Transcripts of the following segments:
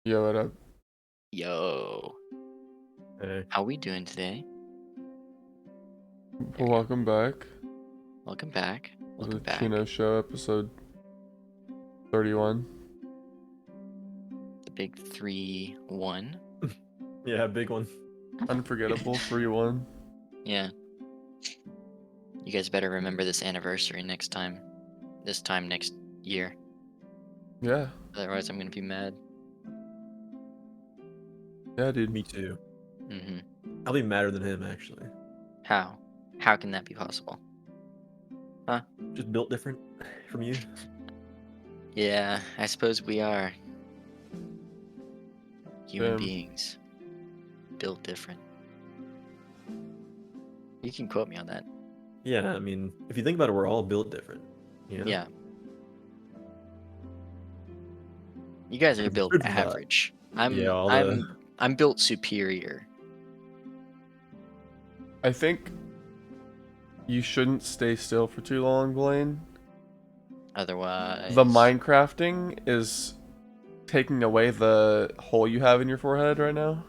Yo, what up? Yo, Hey. how we doing today? There we go. Welcome back Welcome back. to the Welcome back. Chino Show, episode 31. The big 3-1. Yeah, big one. Unforgettable 3-1. Yeah. You guys better remember this anniversary next time. This time next year. Yeah, Otherwise, I'm gonna be mad. yeah, dude. Me too. Mm-hmm. I'll be madder than him, actually. How? How can that be possible? Just built different from you. Yeah, I suppose we are human Damn. beings. Built different. You can quote me on that. Yeah, I mean, if you think about it, we're all built different. You know? Yeah. You guys are built Good vibe. average. Yeah, all the- I'm built superior. I think you shouldn't stay still for too long, Blaine. Otherwise, The Minecrafting is taking away the hole you have in your forehead right now.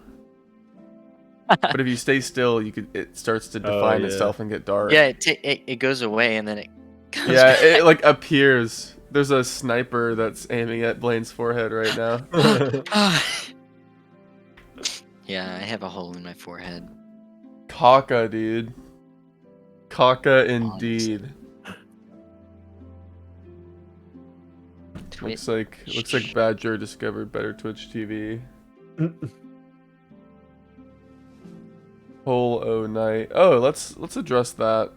But if you stay still, it starts to define yeah. itself and get dark. Yeah, it goes away and then it comes Yeah, back. it like appears. There's a sniper that's aiming at Blaine's forehead right now. Yeah, I have a hole in my forehead. Caca, dude. Caca indeed. Looks like Badger discovered better Twitch TV. Whole O night. Oh, let's address that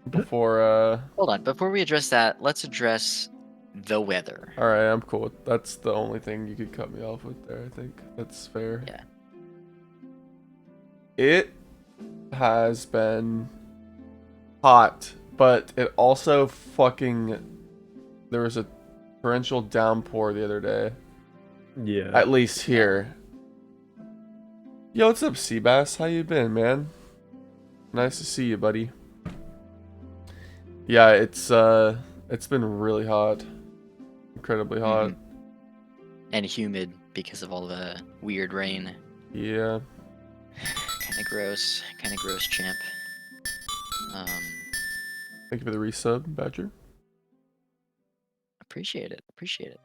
before Hold on, before we address that, let's address the weather. Alright, I'm cool. That's the only thing you could cut me off with there, I think. That's fair. Yeah. It has been hot, but it also there was a torrential downpour the other day. Yeah. At least here. Yo, what's up, Seabass? How you been, man? Nice to see you, buddy. Yeah, it's been really hot. Incredibly hot. And humid because of all the weird rain. Yeah. Kinda gross, champ. Thank you for the resub, Badger. Appreciate it.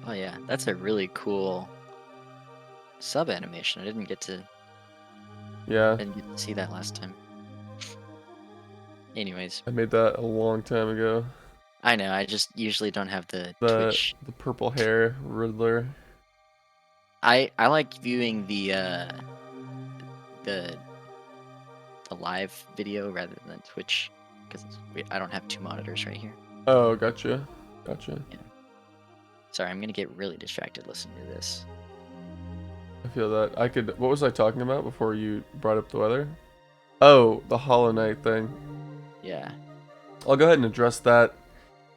Oh yeah, that's a really cool sub animation. I didn't get to see that last time. Anyways, I made that a long time ago. I know, I just usually don't have the Twitch. The purple hair Riddler. I like viewing the live video rather than Twitch because I don't have two monitors right here. Oh, gotcha. Yeah. Sorry, I'm gonna get really distracted listening to this. I feel that. What was I talking about before you brought up the weather? Oh, the Hollow Knight thing. Yeah. I'll go ahead and address that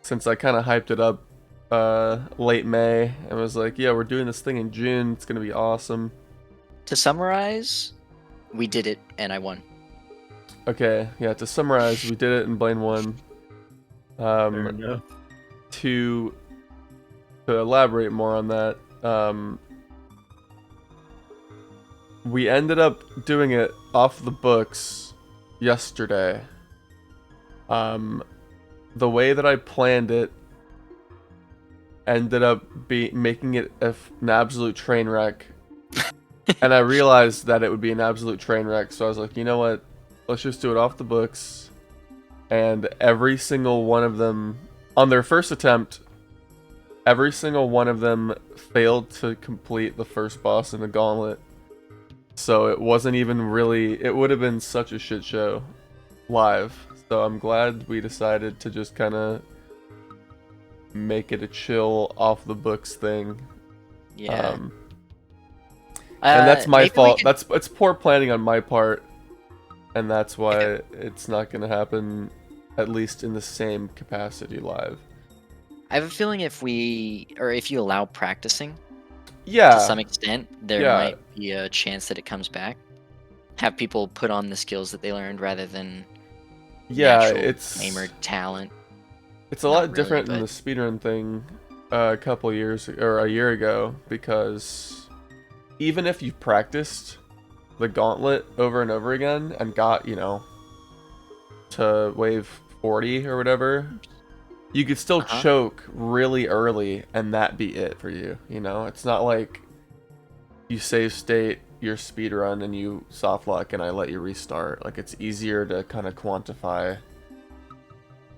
since I kind of hyped it up late May and was like, yeah, we're doing this thing in June. It's going to be awesome. To summarize, we did it and I won. Okay, yeah, to summarize, we did it and Blaine won. Fair enough. To elaborate more on that, we ended up doing it off the books yesterday. The way that I planned it ended up making it an absolute train wreck. And I realized that it would be an absolute train wreck, so I was like, you know what? Let's just do it off the books. And every single one of them, on their first attempt, every single one of them failed to complete the first boss in the gauntlet. So it wasn't even really, it would have been such a shit show live. So I'm glad we decided to just kind of make it a chill off the books thing. Yeah. And that's my fault. It's poor planning on my part. And that's why it's not going to happen, at least in the same capacity live. I have a feeling if you allow practicing, yeah, to some extent, there might be a chance that it comes back. Have people put on the skills that they learned rather than it's gamer talent. It's a lot different than the speedrun thing. a couple years or a year ago, because even if you've practiced the gauntlet over and over again and got, you know, to wave 40 or whatever, you could still choke really early and that be it for you, you know? It's not like you save state your speed run and you soft lock and I let you restart. Like, it's easier to kind of quantify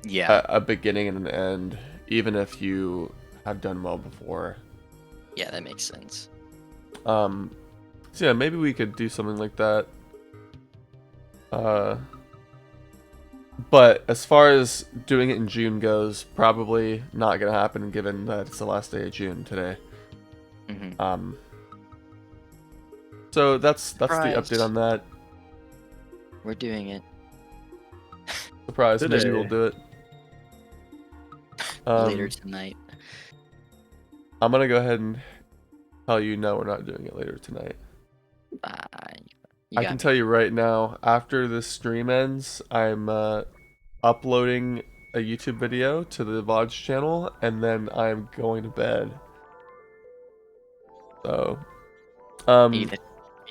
a beginning and an end, even if you have done well before. Yeah, that makes sense. So yeah, maybe we could do something like that. But as far as doing it in June goes, probably not gonna happen given that it's the last day of June today. So that's the update on that. We're doing it. Surprise, Today. maybe we'll do it. Later tonight. I'm gonna go ahead and tell you no, we're not doing it later tonight. I can tell you right now, after this stream ends, I'm uploading a YouTube video to the VODs channel, and then I'm going to bed. So, Are you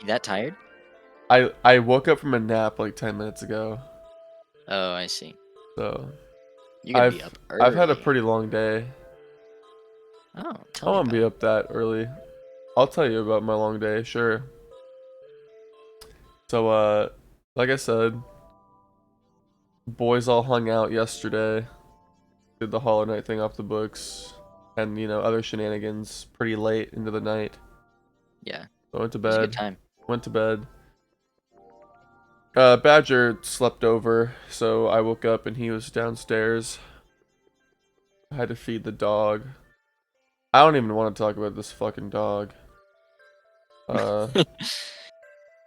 that tired? I woke up from a nap like 10 minutes ago. Oh, I see. So, You gotta be up early. I've had a pretty long day. Oh, I won't be up that early. I'll tell you about my long day, sure. So, like I said, boys all hung out yesterday, did the Hollow Knight thing off the books, and, you know, other shenanigans pretty late into the night. Yeah. So I went to It was a bed. good time. Went to bed. Badger slept over, so I woke up and he was downstairs. I had to feed the dog. I don't even want to talk about this fucking dog.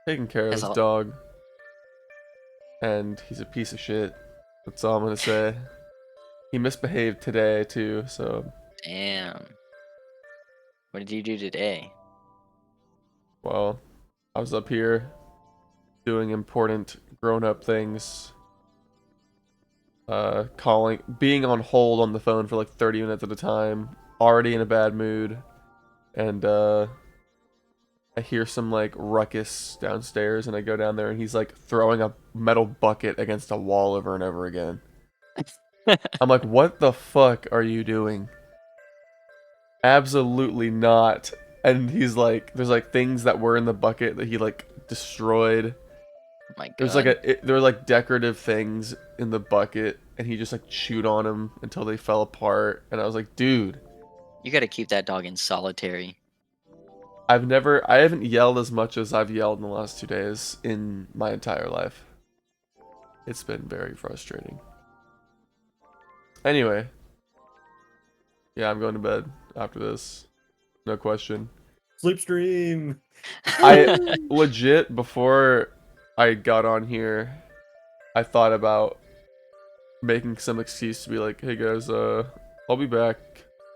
Taking care of this dog. And he's a piece of shit. That's all I'm gonna say. He misbehaved today too, so. Damn. What did you do today? Well, I was up here doing important grown-up things. Being on hold on the phone for like 30 minutes at a time. Already in a bad mood. And I hear some like ruckus downstairs and I go down there and he's like throwing a metal bucket against a wall over and over again. I'm like, what the fuck are you doing? Absolutely not. And he's like, there's like things that were in the bucket that he like destroyed. Oh my God. There's like there were like decorative things in the bucket and he just like chewed on them until they fell apart. And I was like, dude. You gotta keep that dog in solitary. I haven't yelled as much as I've yelled in the last 2 days in my entire life. It's been very frustrating. Anyway. Yeah, I'm going to bed after this. No question. Sleep stream. I legit, before I got on here, I thought about making some excuse to be like, hey guys, I'll be back.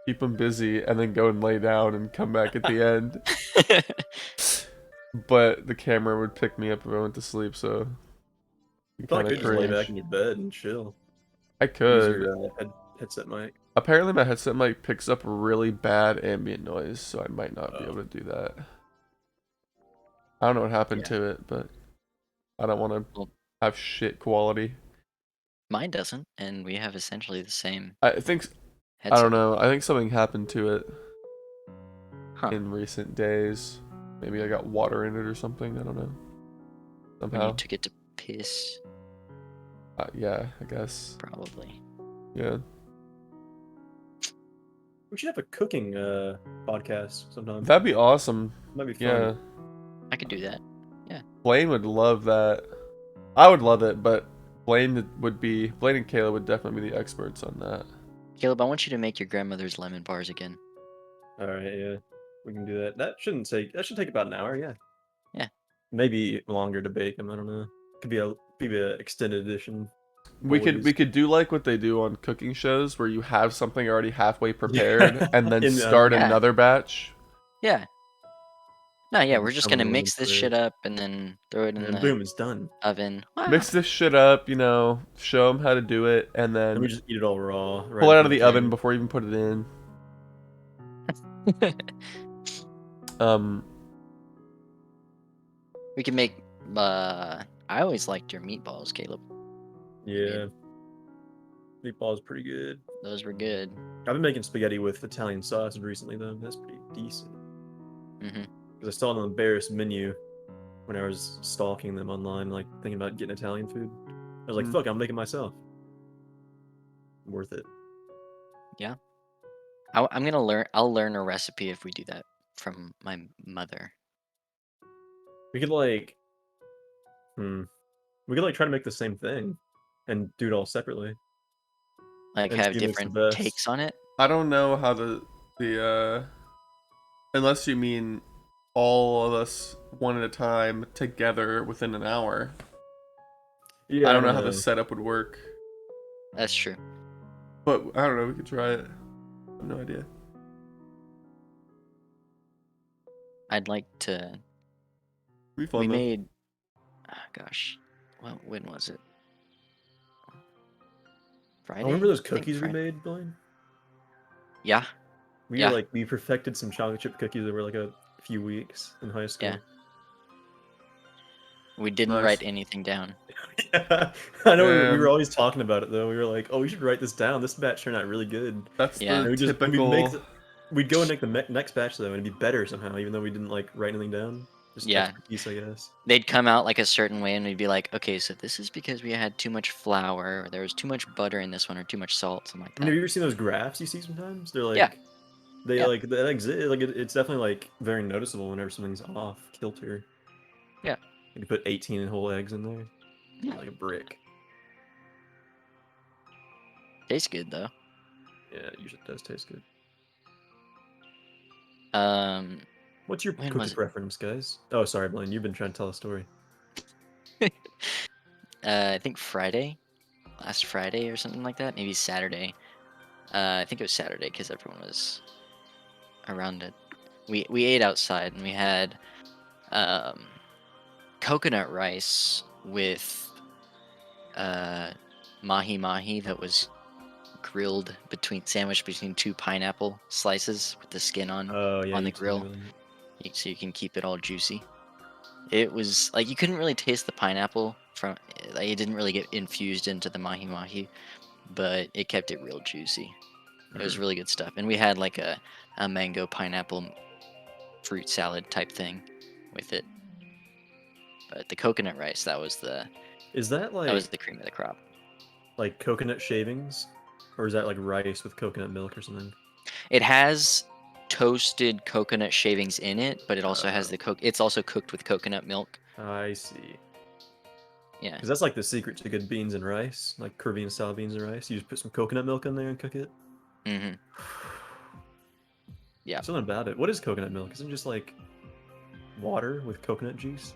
Keep them busy, and then go and lay down and come back at the end. But the camera would pick me up if I went to sleep, so You probably could just lay cringe. back in your bed and chill. I could. Use your headset mic. Apparently my headset mic picks up really bad ambient noise, so I might not be able to do that. I don't know what happened to it, but I don't want to have shit quality. Mine doesn't, and we have essentially the same. I think headset. I don't know. I think something happened to it in recent days. Maybe I got water in it or something. I don't know. Somehow. When you took it to piss. Yeah, I guess. Probably. Yeah. We should have a cooking podcast sometime. That'd be awesome. That'd be fun. Yeah. I could do that. Yeah. Blaine would love that. I would love it, but Blaine and Kayla would definitely be the experts on that. Caleb, I want you to make your grandmother's lemon bars again. All right, yeah, we can do that. That should take about an hour, yeah. Yeah. Maybe longer to bake them. I don't know. Could be a extended edition. We could do like what they do on cooking shows, where you have something already halfway prepared and then start another batch. Yeah. No, yeah, we're just gonna mix this shit up and then throw it in the boom, it's done. Oven. Wow. Mix this shit up, you know, show them how to do it, and then we just eat it all raw. Pull it out of the oven before you even put it in. We can make. I always liked your meatballs, Caleb. Yeah. Meatball's pretty good. Those were good. I've been making spaghetti with Italian sausage recently, though. That's pretty decent. Mm-hmm. Because I saw it on the Embarrassed menu when I was stalking them online, like thinking about getting Italian food. I was like, Mm. fuck, I'm making myself. Worth it. Yeah. I'm gonna learn. I'll learn a recipe if we do that from my mother. We could like, we could like try to make the same thing and do it all separately Like and have see what's the different best. takes on it. I don't know how unless you mean all of us one at a time together within an hour. Yeah, I I don't know don't how the know. setup would work, That's true. but I don't know. We could try it. I have no idea. I'd like to. It'd be fun We though. made. Gosh, well, when was it? Friday. I remember those I think cookies we Friday. made, Blaine. Yeah. We Yeah. we perfected some chocolate chip cookies over like a few weeks in high school. Yeah. We didn't Nice. write anything down. Yeah, I know we were Um, always talking about it though. We were like, oh, we should write this down. This batch turned out really good. That's Yeah. the And typical. we'd go and make the next batch though, and it'd be better somehow, even though we didn't like write anything down. Just Yeah. extra piece, I guess. They'd come out like a certain way, and we'd be like, okay, so this is because we had too much flour, or there was too much butter in this one, or too much salt, something like I mean, have that. you ever seen those graphs you see sometimes? They're Yeah. like, they Yeah. like that exist. Like it's definitely like very noticeable whenever something's off kilter. Yeah. You put 18 whole eggs in there, like a brick. Tastes good though. Yeah, it usually does taste good. What's your When cookie was it? preference, guys? Oh, sorry, Blaine. You've been trying to tell a story. I think Friday, last Friday or something like that. Maybe Saturday. I think it was Saturday because everyone was around it. We ate outside and we had um, coconut rice with mahi mahi that was grilled sandwiched between two pineapple slices with the skin Oh yeah, on the you told me grill, about that. so you can keep it all juicy. It was like you couldn't really taste the pineapple from like it didn't really get infused into the mahi mahi, but it kept it real juicy. It was really good stuff. And we had like a mango pineapple fruit salad type thing with it. But the coconut rice, Is that that was like the cream of the crop. coconut shavings, or is that like rice with coconut milk or something? It has toasted coconut shavings in it, but it also has it's also cooked with coconut milk. I see. Yeah. Because that's like the secret to good beans and rice, like Caribbean style beans and rice. You just put some coconut milk in there and cook it. Mm-hmm. Yeah. Something about it. What is coconut milk? Isn't it just like water with coconut juice?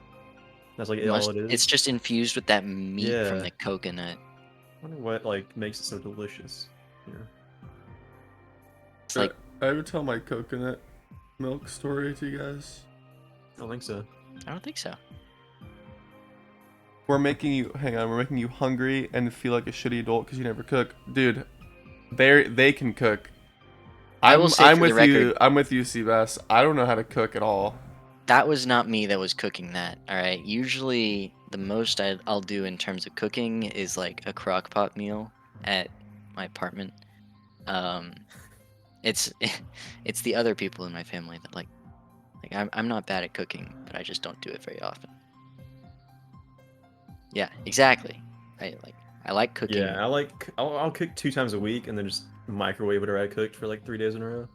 That's like all it It's is. just infused with that meat from Yeah. the coconut. I wonder what like makes it so delicious. Yeah. It's like I ever tell my coconut milk story to you guys? I don't think so. I don't think so. We're making you hungry and feel like a shitty adult because you never cook, dude. They can cook. I will say I'm for the with record, you. I'm with you, Seabass. I don't know how to cook at all. that was not me that was cooking that. All right. Usually, the most I'll do in terms of cooking is like a crock pot meal at my apartment. Um, it's it's the other people in my family that like I'm not bad at cooking, but I just don't do it very often. Yeah, exactly. Right. Like I like cooking. Yeah, I'll cook 2 times a week and then just microwave whatever I cooked for like 3 days in a row.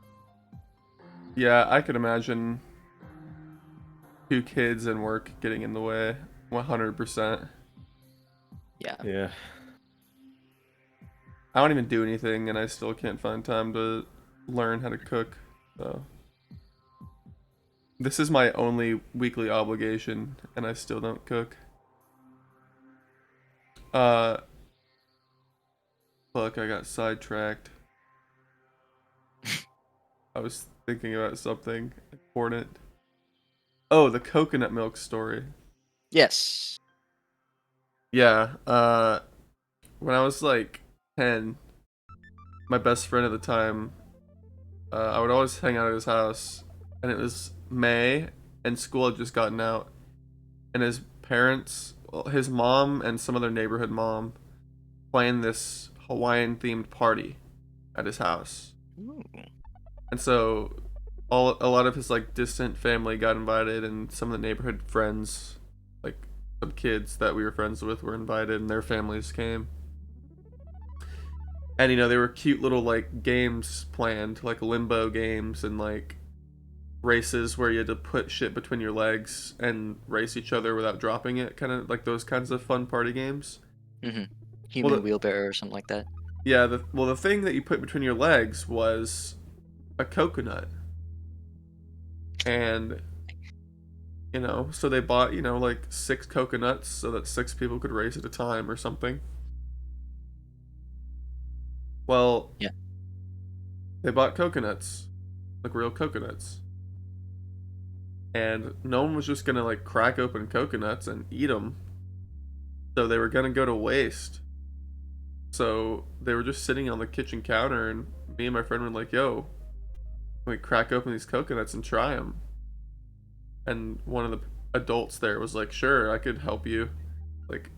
Yeah, I could imagine 2 kids and work getting in the way. 100%. Yeah. Yeah. I don't even do anything, and I still can't find time to learn how to cook. So this is my only weekly obligation, and I still don't cook. Fuck, I got sidetracked. I was thinking about something important. Oh, the coconut milk story. Yes. Yeah, when I was like 10, my best friend at the time I would always hang out at his house, and it was May, and school had just gotten out, and his parents, well, his mom and some other neighborhood mom, planned this Hawaiian themed party at his house, Ooh. and so a lot of his like distant family got invited, and some of the neighborhood friends, like some kids that we were friends with, were invited, and their families came. And there were cute little like games planned, like limbo games and like races where you had to put shit between your legs and race each other without dropping it, kind of like those kinds of fun party games. Mm-hmm. Well, Human wheelbarrow or something like that. Yeah, the thing that you put between your legs was a coconut. And so they bought, like 6 coconuts so that 6 people could race at a time or something. Well, Yeah. they bought coconuts, like real coconuts. And no one was just gonna like crack open coconuts and eat them. So they were gonna go to waste. So they were just sitting on the kitchen counter, and me and my friend were like, yo, can we crack open these coconuts and try them? And one of the adults there was like, sure, I could help you, like,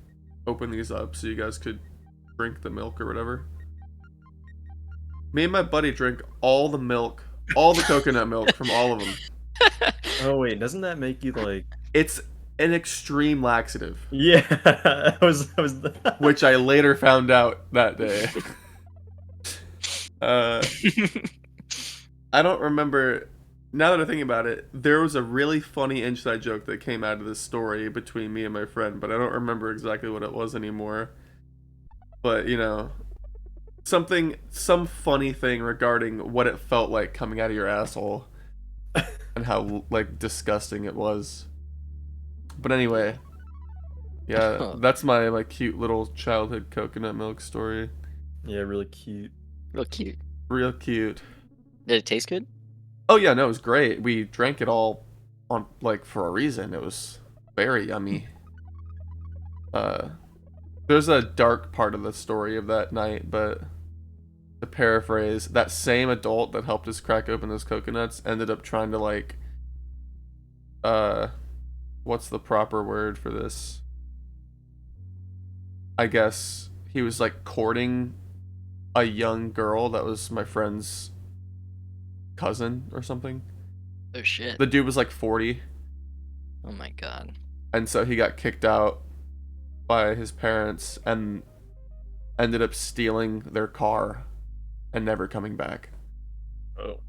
open these up so you guys could drink the milk or whatever. Me and my buddy drank all the milk, all the coconut milk from all of them. Oh wait, doesn't that make you like? It's an extreme laxative. Yeah, I was. Which I later found out that day. I don't remember. Now that I think about it, there was a really funny inside joke that came out of this story between me and my friend, but I don't remember exactly what it was anymore. But some funny thing regarding what it felt like coming out of your asshole and how like disgusting it was. But anyway, yeah, that's my like cute little childhood coconut milk story. Yeah, really cute. Real cute. Real cute. Did it taste good? Oh yeah, no, it was great. We drank it all on like for a reason. It was very yummy. There's a dark part of the story of that night, but to paraphrase, that same adult that helped us crack open those coconuts ended up trying to like what's the proper word for this? I guess he was like courting a young girl that was my friend's cousin or something. Oh shit. The dude was like 40, Oh my god. and so he got kicked out by his parents and ended up stealing their car and never coming back. Oh.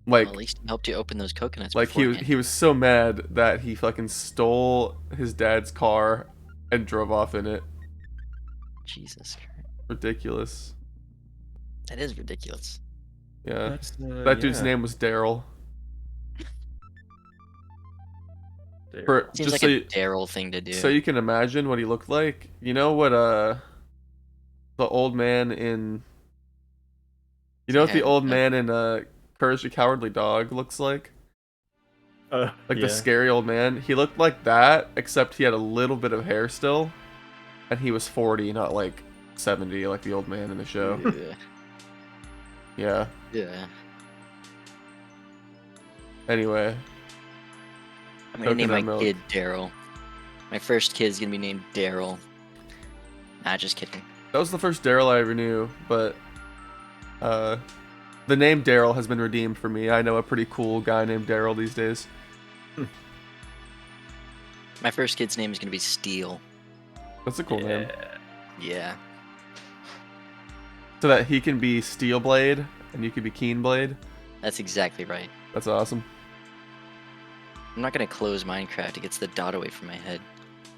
Like, Well, at least he helped you open those coconuts. like he was so mad that he fucking stole his dad's car and drove off in it. Jesus Christ. Ridiculous. That is ridiculous. Yeah. That's, That dude's name was Daryl. For Seems like so a Daryl thing to do. so you can imagine what he looked like. You know what the old man in what the old man in Courage the Cowardly Dog looks like? Like yeah. the scary old man. He looked like that, except he had a little bit of hair still, and he was 40, not like 70, like the old man in the show. Yeah. Yeah. Yeah. Anyway, I'm gonna name my Coconut milk. kid Daryl. My first kid's gonna be named Daryl. Nah, just kidding. that was the first Daryl I ever knew, but the name Daryl has been redeemed for me. I know a pretty cool guy named Daryl these days. My first kid's name is gonna be Steel. That's a cool name. Yeah. So that he can be Steel Blade and you can be Keen Blade. That's exactly right. That's awesome. I'm not gonna close Minecraft. It gets the dot away from my head.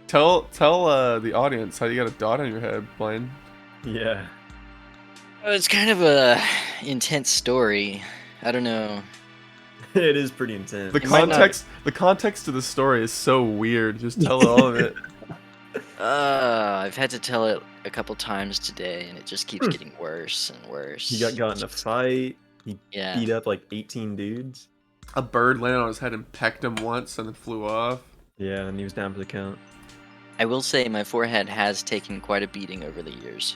Tell the audience how you got a dot on your head, Blaine. Yeah. It's kind of a intense story. I don't know. It is pretty intense. The It might not- context of the story is so weird. Just tell all of it. I've had to tell it a couple times today, and it just keeps getting worse and worse. He got in a fight. He Yeah. beat up like 18 dudes. A bird landed on his head and pecked him once and then flew off. Yeah, and he was down for the count. I will say my forehead has taken quite a beating over the years.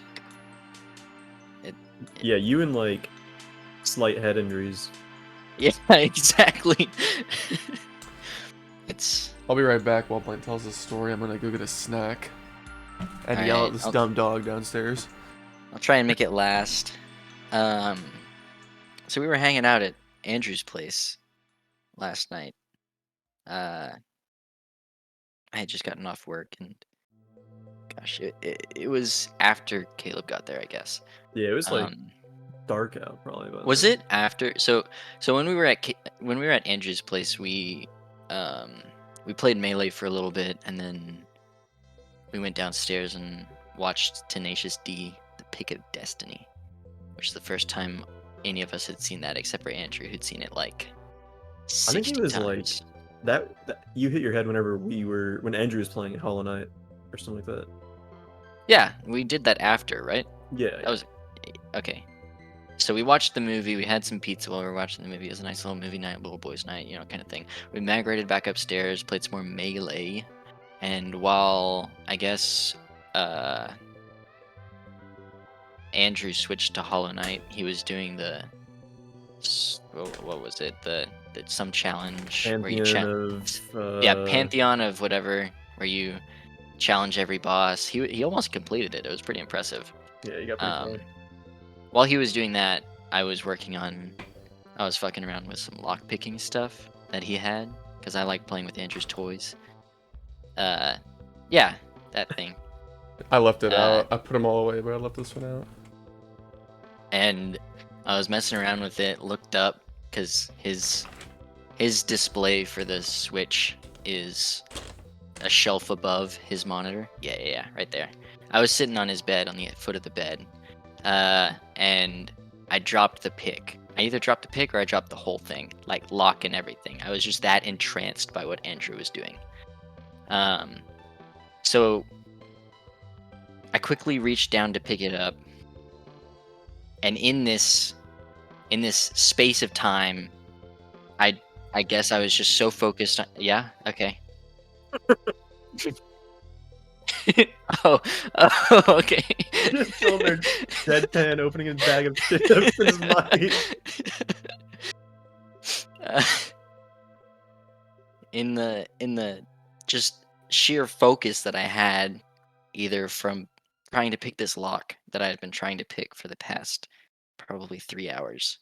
Yeah, you and like slight head injuries Yeah, exactly. It's I'll be right back while Blaine tells his story. I'm gonna go get a snack and yell at alright. this dumb dog downstairs. I'll try and make it last. Um, so we were hanging out at Andrew's place last night. Uh, I had just gotten off work, and gosh, it was after Caleb got there, I guess. Yeah, it was like Um, dark out probably. By was then. it after? So when we were at when we were at Andrew's place, um we played Melee for a little bit, and then we went downstairs and watched Tenacious D, The Pick of Destiny, which is the first time any of us had seen that, except for Andrew, who'd seen it like I think 60 it was like times. that you hit your head whenever when Andrew was playing Hollow Knight or something like that. Yeah, we did that after, right? Yeah, That was okay. So we watched the movie. We had some pizza while we were watching the movie. It was a nice little movie night, little boys' night, kind of thing. We migrated back upstairs, played some more Melee, and while I guess Andrew switched to Hollow Knight, he was doing what was it? The some challenge where you Pantheon of yeah, Pantheon of whatever, where you challenge every boss. He almost completed it. It was pretty impressive. yeah, you got pretty Um, far. while he was doing that, I was fucking around with some lock picking stuff that he had, because I like playing with Andrew's toys. Yeah, that thing. I left it Uh, out. I put them all away, but I left this one out. and I was messing around with it, looked up, because his display for the Switch is a shelf above his monitor. Yeah, right there. I was sitting on his bed, on the foot of the bed, and I dropped the pick. I either dropped the pick or I dropped the whole thing, like lock and everything. I was just that entranced by what Andrew was doing. So I quickly reached down to pick it up, and in this space of time, I guess I was just so focused on. Yeah, okay. oh, okay. Just chilling there, deadpan, opening his bag of chips in his mic. Uh, in the just sheer focus that I had, either from trying to pick this lock that I had been trying to pick for the past probably 3 hours,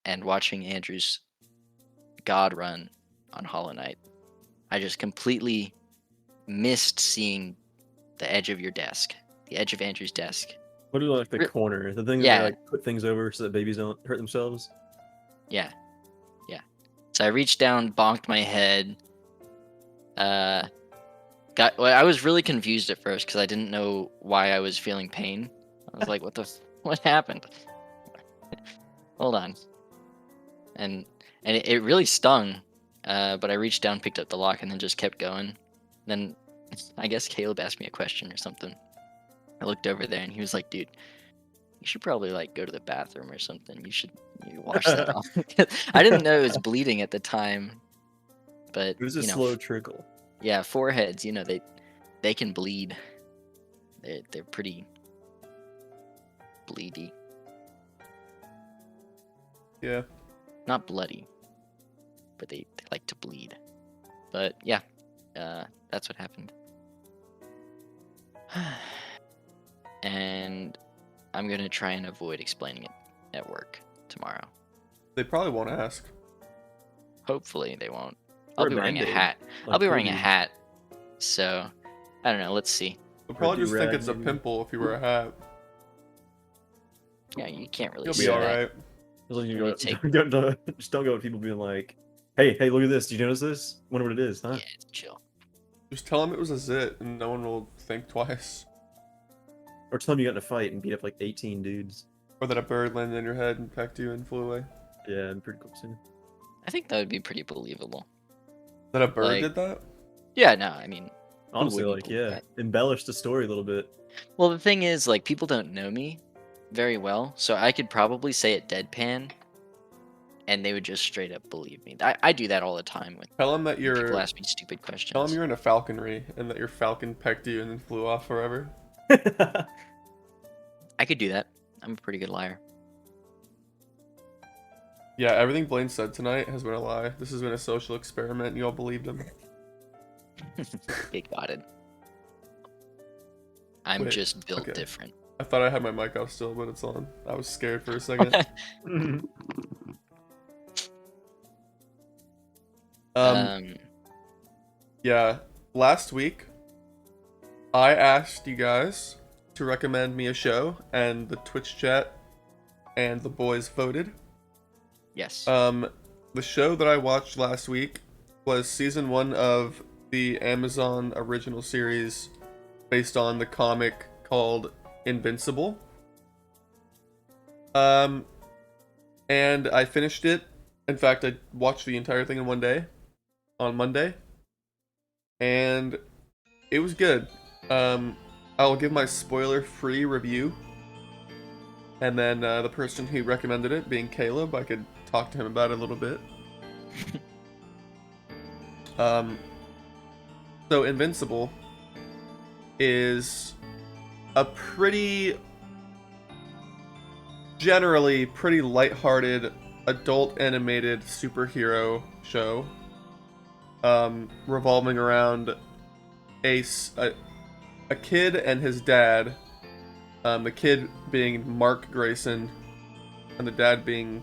and watching Andrew's God run on Hollow Knight, I just completely missed seeing the edge of your desk, the edge of Andrew's desk. What do you like the Re- corner? The thing that Yeah. they like put things over so that babies don't hurt themselves. Yeah. So I reached down, bonked my head. Well, I was really confused at first because I didn't know why I was feeling pain. I was like, what happened? Hold on. And it really stung. But I reached down, picked up the lock, and then just kept going. Then I guess Caleb asked me a question or something. I looked over there and he was like, dude, you should probably like go to the bathroom or something. You wash that off. I didn't know it was bleeding at the time, but It was a slow trickle. yeah, foreheads, they can bleed. They're pretty bleedy. Yeah. Not bloody, but they like to bleed. But yeah, that's what happened. And I'm gonna try and avoid explaining it at work tomorrow. They probably won't ask. Hopefully they won't. Or I'll a be wearing a Band-Aid, hat. like I'll be wearing a Kobe. hat. So I don't know. Let's see. They'll probably just think do-rag, it's a maybe. pimple if you wear a hat. Yeah, you can't really You'll see be that. alright. Just like you Let me go, take- just don't go with people being like, hey, look at this. Do you notice this? Wonder what it is, huh? Yeah, it's chill. Just tell them it was a zit and no one will think twice. Or tell them you got in a fight and beat up like 18 dudes. Or that a bird landed on your head and pecked you and flew away. Yeah, it'd be pretty cool too. I think that would be pretty believable. That a bird Like- did that? Yeah, no, I mean, Honestly, wouldn't like, believe yeah, that? embellish the story a little bit. well, the thing is, like, people don't know me very well, so I could probably say it deadpan, and they would just straight up believe me. I do that all the time with Tell them that people you're. ask me stupid questions. Tell them you're in a falconry and that your falcon pecked you and then flew off forever. I could do that. I'm a pretty good liar. Yeah, everything Blaine said tonight has been a lie. This has been a social experiment. You all believed him. It got it. I'm Wait, just built okay. different. I thought I had my mic off still, but it's on. I was scared for a second. Um, Yeah, last week I asked you guys to recommend me a show, and the Twitch chat and the boys voted. yes. The show that I watched last week was season 1 of the Amazon original series based on the comic called Invincible. And I finished it. In fact, I watched the entire thing in one day on Monday, and it was good. I'll give my spoiler-free review, and then the person who recommended it, being Caleb, I could talk to him about it a little bit. So Invincible is a generally pretty lighthearted, adult animated superhero show, revolving around a kid and his dad. The kid being Mark Grayson, and the dad being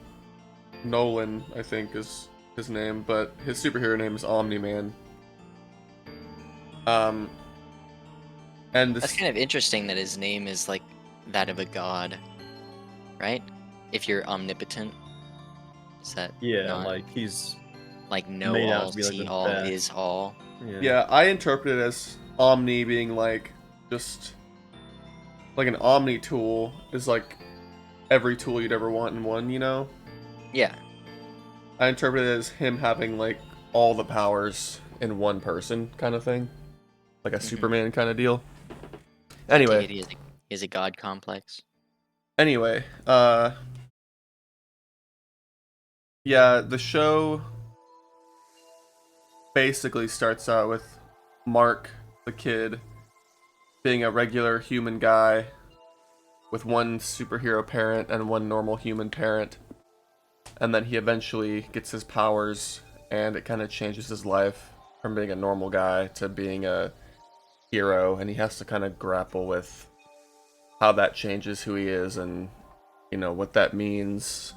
Nolan, I think is his name, but his superhero name is Omni-Man. And this, That's kind of interesting that his name is like that of a god, right? If you're omnipotent, is that Yeah, not like he's like know made out all, to be like see the all, best. is all? yeah, I interpret it as Omni being like just like an Omni tool is like every tool you'd ever want in one, you know? Yeah. I interpret it as him having like all the powers in one person kind of thing. Like a Superman kind of deal. Anyway, Deity is a god complex. anyway, yeah, the show basically starts out with Mark, the kid, being a regular human guy with one superhero parent and one normal human parent. And then he eventually gets his powers, and it kind of changes his life from being a normal guy to being a hero, and he has to kind of grapple with how that changes who he is and, you know, what that means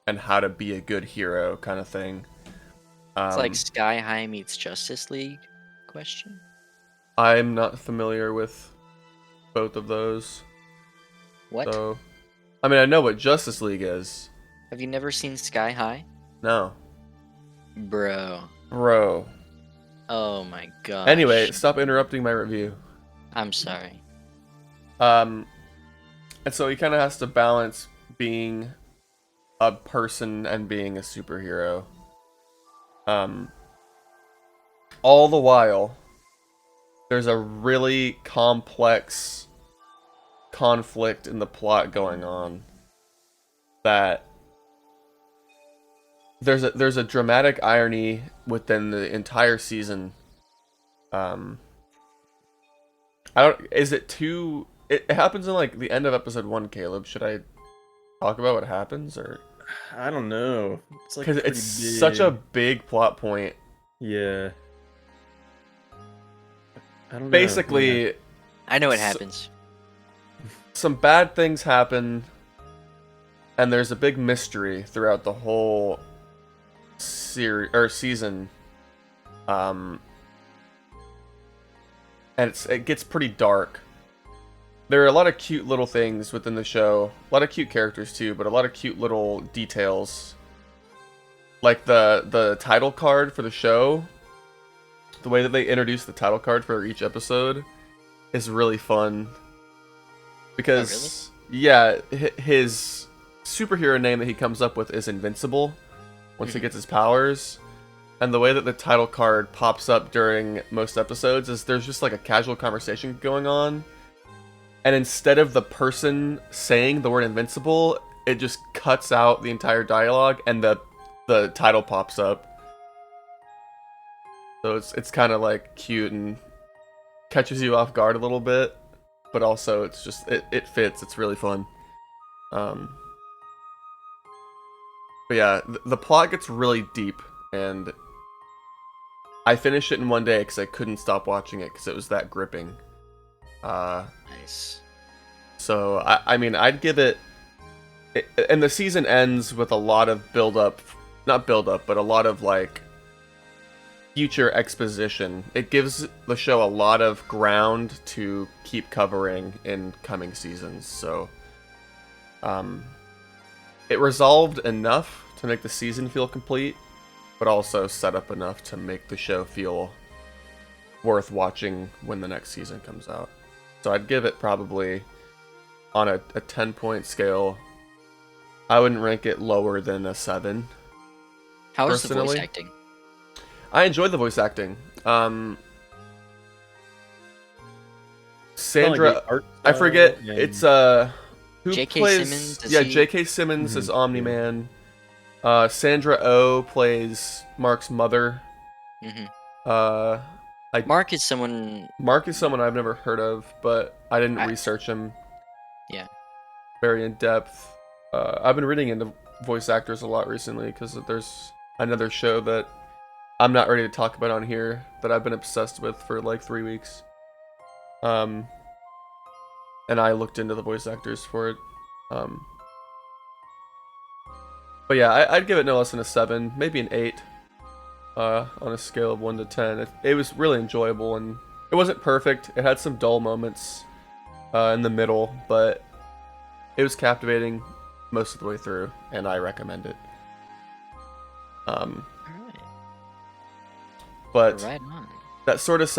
and how to be a good hero kind of thing. It's like Sky High meets Justice League question. I'm not familiar with both of those. What? So, I mean, I know what Justice League is. Have you never seen Sky High? No. Bro. Bro. Oh my gosh. Anyway, stop interrupting my review. I'm sorry. And so he kind of has to balance being a person and being a superhero. All the while, there's a really complex conflict in the plot going on that there's a dramatic irony within the entire season. I don't. Is it too? It happens in like the end of episode 1. Caleb, should I talk about what happens, or I don't know. It's like because pretty it's big. such a big plot point? Yeah. I don't know. Basically, Yeah. I know what So- happens. some bad things happen, and there's a big mystery throughout the whole series or season. And it gets pretty dark. There are a lot of cute little things within the show, a lot of cute characters too, but a lot of cute little details. Like the title card for the show, the way that they introduce the title card for each episode is really fun. Because yeah, his superhero name that he comes up with is Invincible once he gets his powers. And the way that the title card pops up during most episodes is there's just like a casual conversation going on. And instead of the person saying the word invincible, it just cuts out the entire dialogue and the title pops up. So it's kind of like cute and catches you off guard a little bit, but also it's just it fits. It's really fun. But But yeah, the plot gets really deep, and I finished it in one day because I couldn't stop watching it because it was that gripping. Nice. So I mean, I'd give it, and the season ends with a lot of build up, not build up, but a lot of like future exposition. It gives the show a lot of ground to keep covering in coming seasons. So, it resolved enough to make the season feel complete, but also set up enough to make the show feel worth watching when the next season comes out. So I'd give it probably, on a 10-point scale, I wouldn't rank it lower than a 7. How is the voice Personally? acting? I enjoyed the voice acting. Sandra, the art I forget, style and- it's who J.K. plays? Simmons, is Yeah, he- J.K. Simmons is Mhm, Omni-Man. Sandra Oh plays Mark's mother. Hmm. Uh, Mark is someone. Mark is someone I've never heard of, but I didn't I- research him Yeah. very in depth. I've been reading into voice actors a lot recently because there's another show that I'm not ready to talk about on here that I've been obsessed with for like 3 weeks. And I looked into the voice actors for it. But yeah, I'd give it no less than a 7, maybe an 8. On a scale of 1 to 10. It was really enjoyable, and it wasn't perfect. It had some dull moments in the middle, but it was captivating most of the way through, and I recommend it. Alright. But Right on. that sort of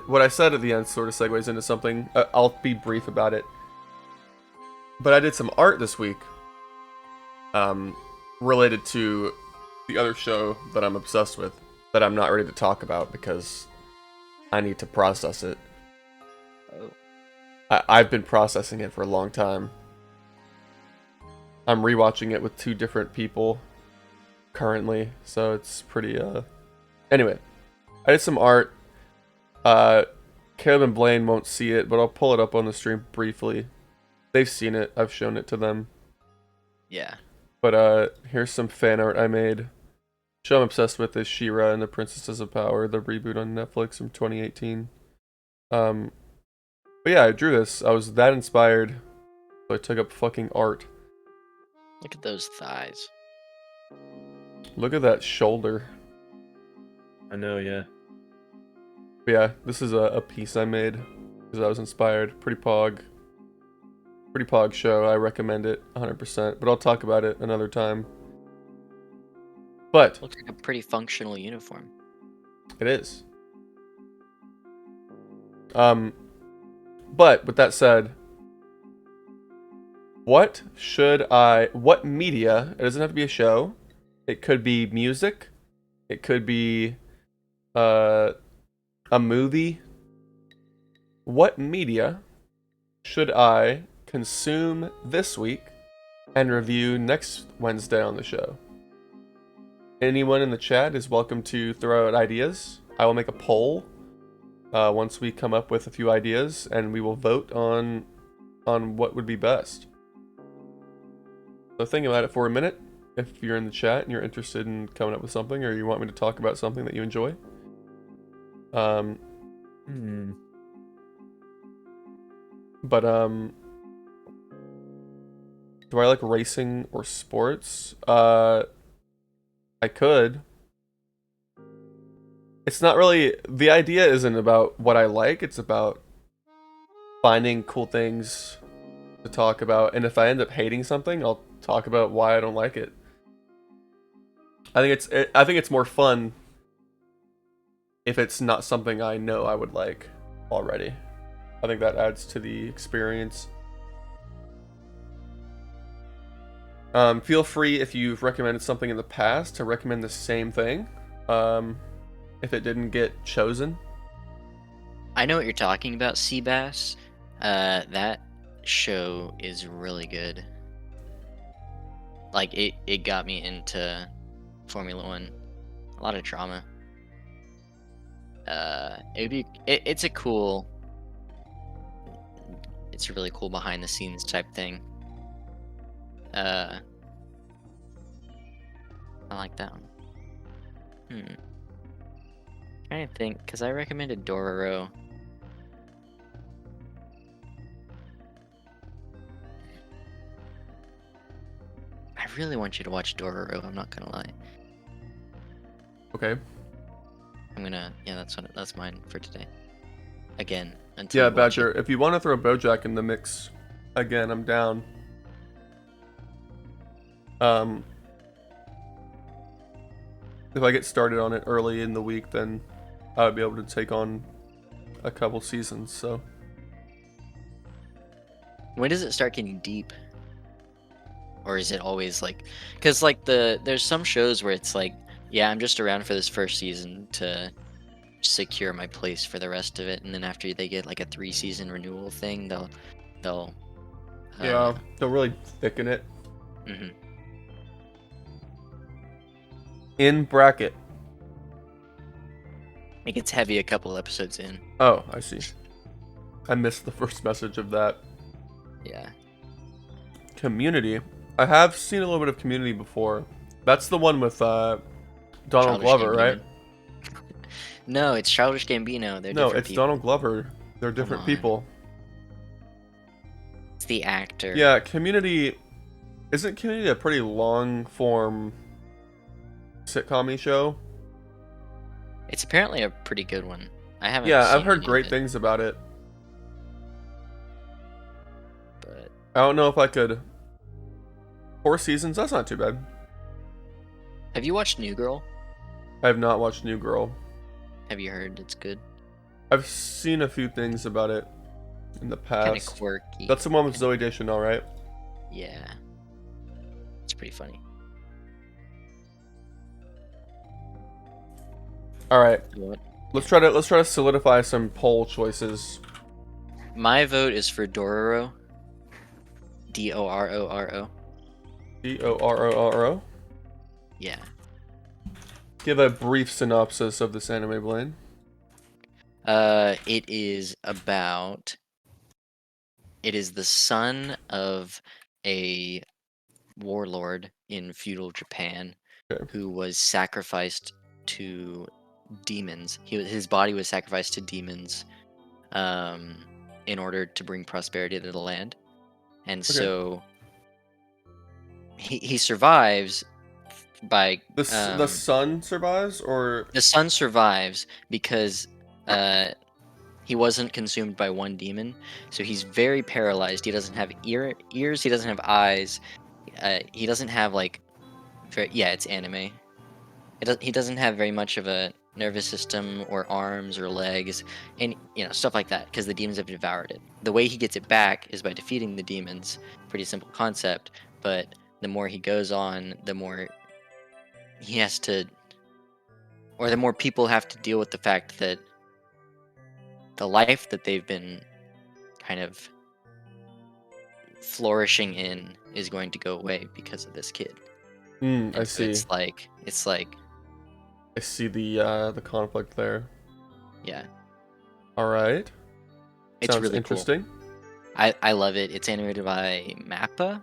what I said at the end sort of segues into something. I'll be brief about it. But I did some art this week related to the other show that I'm obsessed with that I'm not ready to talk about because I need to process it. Oh. I've been processing it for a long time. I'm rewatching it with 2 different people currently, so it's pretty Anyway, I did some art. Caleb and Blaine won't see it, but I'll pull it up on the stream briefly. They've seen it. I've shown it to them. Yeah. But here's some fan art I made. Show I'm obsessed with is She-Ra and the Princesses of Power, the reboot on Netflix from 2018. But yeah, I drew this. I was that inspired, so I took up fucking art. Look at those thighs. Look at that shoulder. I know, yeah. But yeah, this is a piece I made because I was inspired. Pretty pog show. I recommend it 100%, but I'll talk about it another time. But Looks like a pretty functional uniform. it is. But with that said, what media, it doesn't have to be a show, it could be music, it could be a movie. What media should I consume this week and review next Wednesday on the show? Anyone in the chat is welcome to throw out ideas. I will make a poll once we come up with a few ideas, and we will vote on what would be best. So think about it for a minute. If you're in the chat and you're interested in coming up with something, or you want me to talk about something that you enjoy. But do I like racing or sports? I could. It's not really, the idea isn't about what I like, it's about finding cool things to talk about, and if I end up hating something, I'll talk about why I don't like it. I think it's more fun if it's not something I know I would like already. I think that adds to the experience. Feel free, if you've recommended something in the past, to recommend the same thing. If it didn't get chosen. I know what you're talking about, Seabass. That show is really good. Like, it got me into Formula One. A lot of drama. It's a really cool behind the scenes type thing. I like that one. Trying to think, because I recommended Dororo. I really want you to watch Dororo, I'm not gonna lie. Okay. Yeah, that's mine for today. Again, until Yeah, you watch Badger, it. if you want to throw BoJack in the mix, again, I'm down. If I get started on it early in the week, then I would be able to take on a couple seasons, so. When does it start getting deep? Or is it always like, because like there's some shows where it's like, yeah, I'm just around for this first season to secure my place for the rest of it, and then after they get like a 3-season renewal thing, they'll Yeah, they'll really thicken it. mhm. In bracket. It gets heavy a couple episodes in. Oh, I see. I missed the first message of that. Yeah. Community. I have seen a little bit of Community before. That's the one with Donald Childish Glover, Gambino. right? No, it's Childish Gambino. They're No, different it's people. Donald Glover. They're different on. people. It's the actor. Yeah, Community. Isn't Community a pretty long form sitcom-y show? It's apparently a pretty good one. I haven't. Yeah, I've seen heard any of great it, things about it. But I don't know if I could. 4 seasons? That's not too bad. have you watched New Girl? I have not watched New Girl. Have you heard it's good? I've seen a few things about it in the Kind of past. quirky. That's the one with Zoe Deschanel, right? Yeah. It's pretty funny. All right. What? Let's try to solidify some poll choices. My vote is for Dororo. Dororo. Dororo. Yeah. Give a brief synopsis of this anime, Blaine. It is the son of a warlord in feudal Japan Okay. who was sacrificed to demons. His body was sacrificed to demons in order to bring prosperity to the land. And so he survives by The son survives, or the son survives because he wasn't consumed by one demon, so he's very paralyzed. He doesn't have ears. He doesn't have eyes. He doesn't have like, it's anime. He doesn't have very much of a nervous system or arms or legs, and stuff like that, because the demons have devoured it. The way he gets it back is by defeating the demons. Pretty simple concept, but the more he goes on, the more he has to, or the more people have to deal with the fact that the life that they've been kind of flourishing in is going to go away because of this kid. I So see. It's like I see the conflict there. yeah, All right. it's Sounds really interesting. cool. I love it. It's animated by Mappa.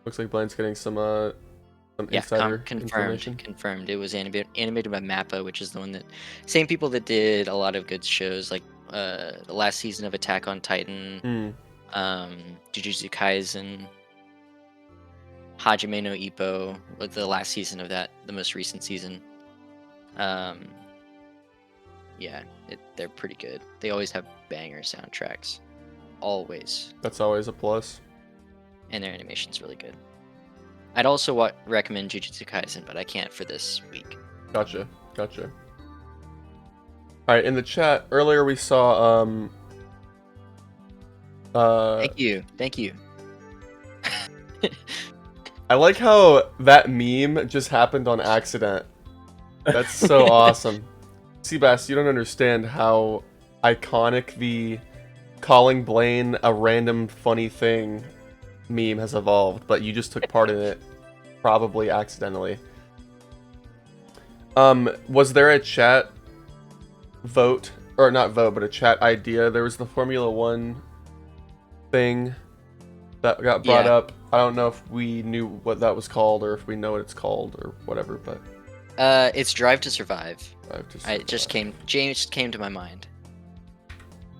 Looks like Blaine's getting some Yeah, insider information. confirmed. It was animated by Mappa, which is the one that same people that did a lot of good shows like the last season of Attack on Titan, Jujutsu Kaisen, Hajime no Ippo, with the last season of that, the most recent season. Yeah, they're pretty good. They always have banger soundtracks, always, That's always a plus. and their animation's really good. I'd also recommend Jujutsu Kaisen, but I can't for this week. Gotcha. All right, in the chat earlier we saw Thank you. I like how that meme just happened on accident. That's so awesome. Seabass, you don't understand how iconic the calling Blaine a random funny thing meme has evolved, but you just took part in it, probably accidentally. Was there a chat vote, or not vote, but a chat idea? There was the Formula One thing that got brought Yeah. up. I don't know if we knew what that was called or if we know what it's called or whatever, but It's Drive to Survive. I have to It just survive. James came to my mind.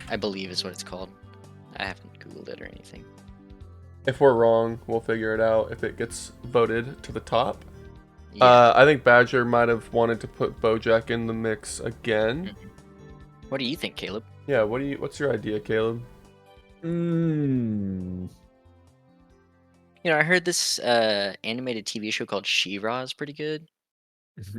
I believe is what it's called. I haven't Googled it or anything. If we're wrong, we'll figure it out if it gets voted to the top. Yeah. I think Badger might have wanted to put BoJack in the mix again. What do you think, Caleb? Yeah, what's your idea, Caleb? Mm. You know, I heard this animated TV show called She-Ra is pretty good.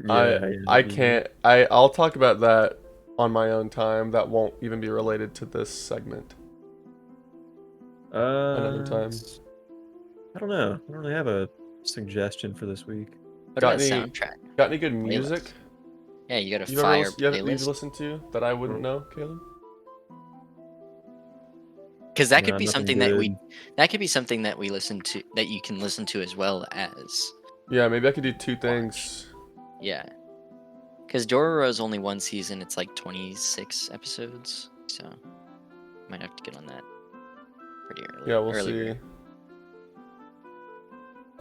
Yeah, I can't. I'll talk about that on my own time. That won't even be related to this segment. Another time. I don't know. I don't really have a suggestion for this week. What Got about any soundtrack? Got any good Playlist. music Yeah, you got a you've ever fire you've playlist. listened to that I wouldn't know, Caleb? Because that could Nah, be nothing something good. that could be something that we listen to, that you can listen to as well as Yeah, maybe I could do two watch. things. Yeah. Because Dororo's only one season, it's like 26 episodes, so might have to get on that pretty early. Yeah, we'll earlier. see.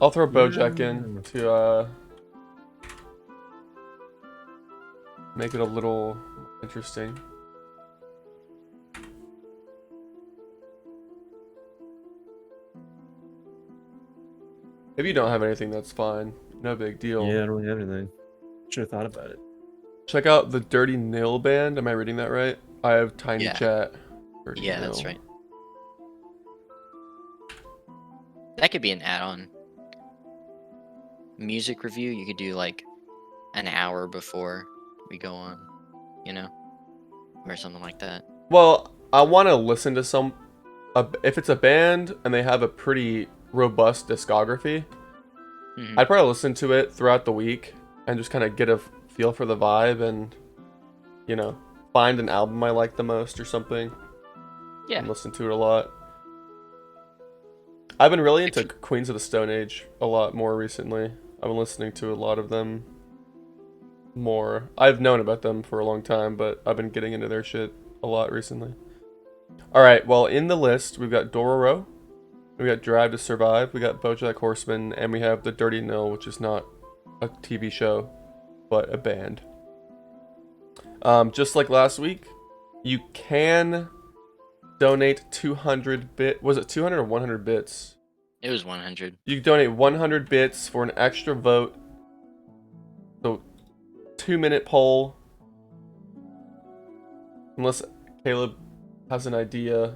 I'll throw BoJack in to make it a little interesting. If you don't have anything, that's fine. No big deal. Yeah, I don't really have anything. Should have thought about it. Check out the Dirty Nil Band. Am I reading that right? I have Tiny Yeah. Chat. Dirty Yeah, that's Nil. right. That could be an add-on. Music review, you could do like an hour before we go on, you know? Or something like that. Well, I want to listen to if it's a band and they have a pretty robust discography, Mhm. I'd probably listen to it throughout the week and just kind of get a feel for the vibe and, you know, find an album I like the most or something Yeah. and listen to it a lot. I've been really into Queens of the Stone Age a lot more recently. I've been listening to a lot of them more. I've known about them for a long time, but I've been getting into their shit a lot recently. Alright, well, in the list, we've got Dororo, we got Drive to Survive, we got BoJack Horseman, and we have The Dirty Nil, which is not a TV show, but a band. Just like last week, you can donate 200 bit. Was it 200 or 100 bits? It was 100. You can donate 100 bits for an extra vote. So, 2-minute poll. Unless Caleb has an idea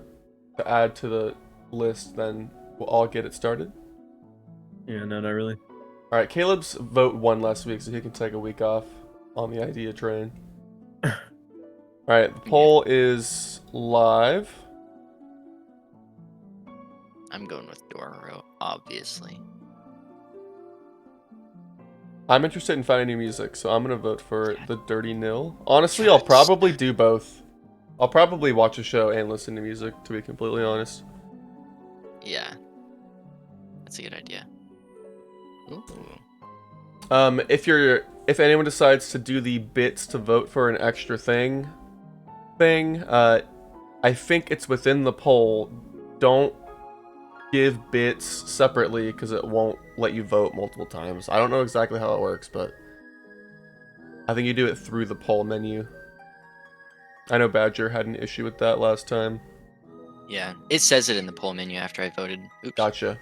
to add to the list, then we'll all get it started. Yeah, no, not really. Alright, Caleb's vote won last week, so he can take a week off on the idea train. Alright, the poll is live. I'm going with Dororo, obviously. I'm interested in finding new music, so I'm gonna vote for The Dirty Nil. Honestly, I'll probably do both. I'll probably watch a show and listen to music, to be completely honest. Yeah. That's a good idea. Ooh. If anyone decides to do the bits to vote for an extra thing, I think it's within the poll. Don't give bits separately because it won't let you vote multiple times. I don't know exactly how it works, but I think you do it through the poll menu. I know Badger had an issue with that last time. Yeah, it says it in the poll menu after I voted. Oops. Gotcha.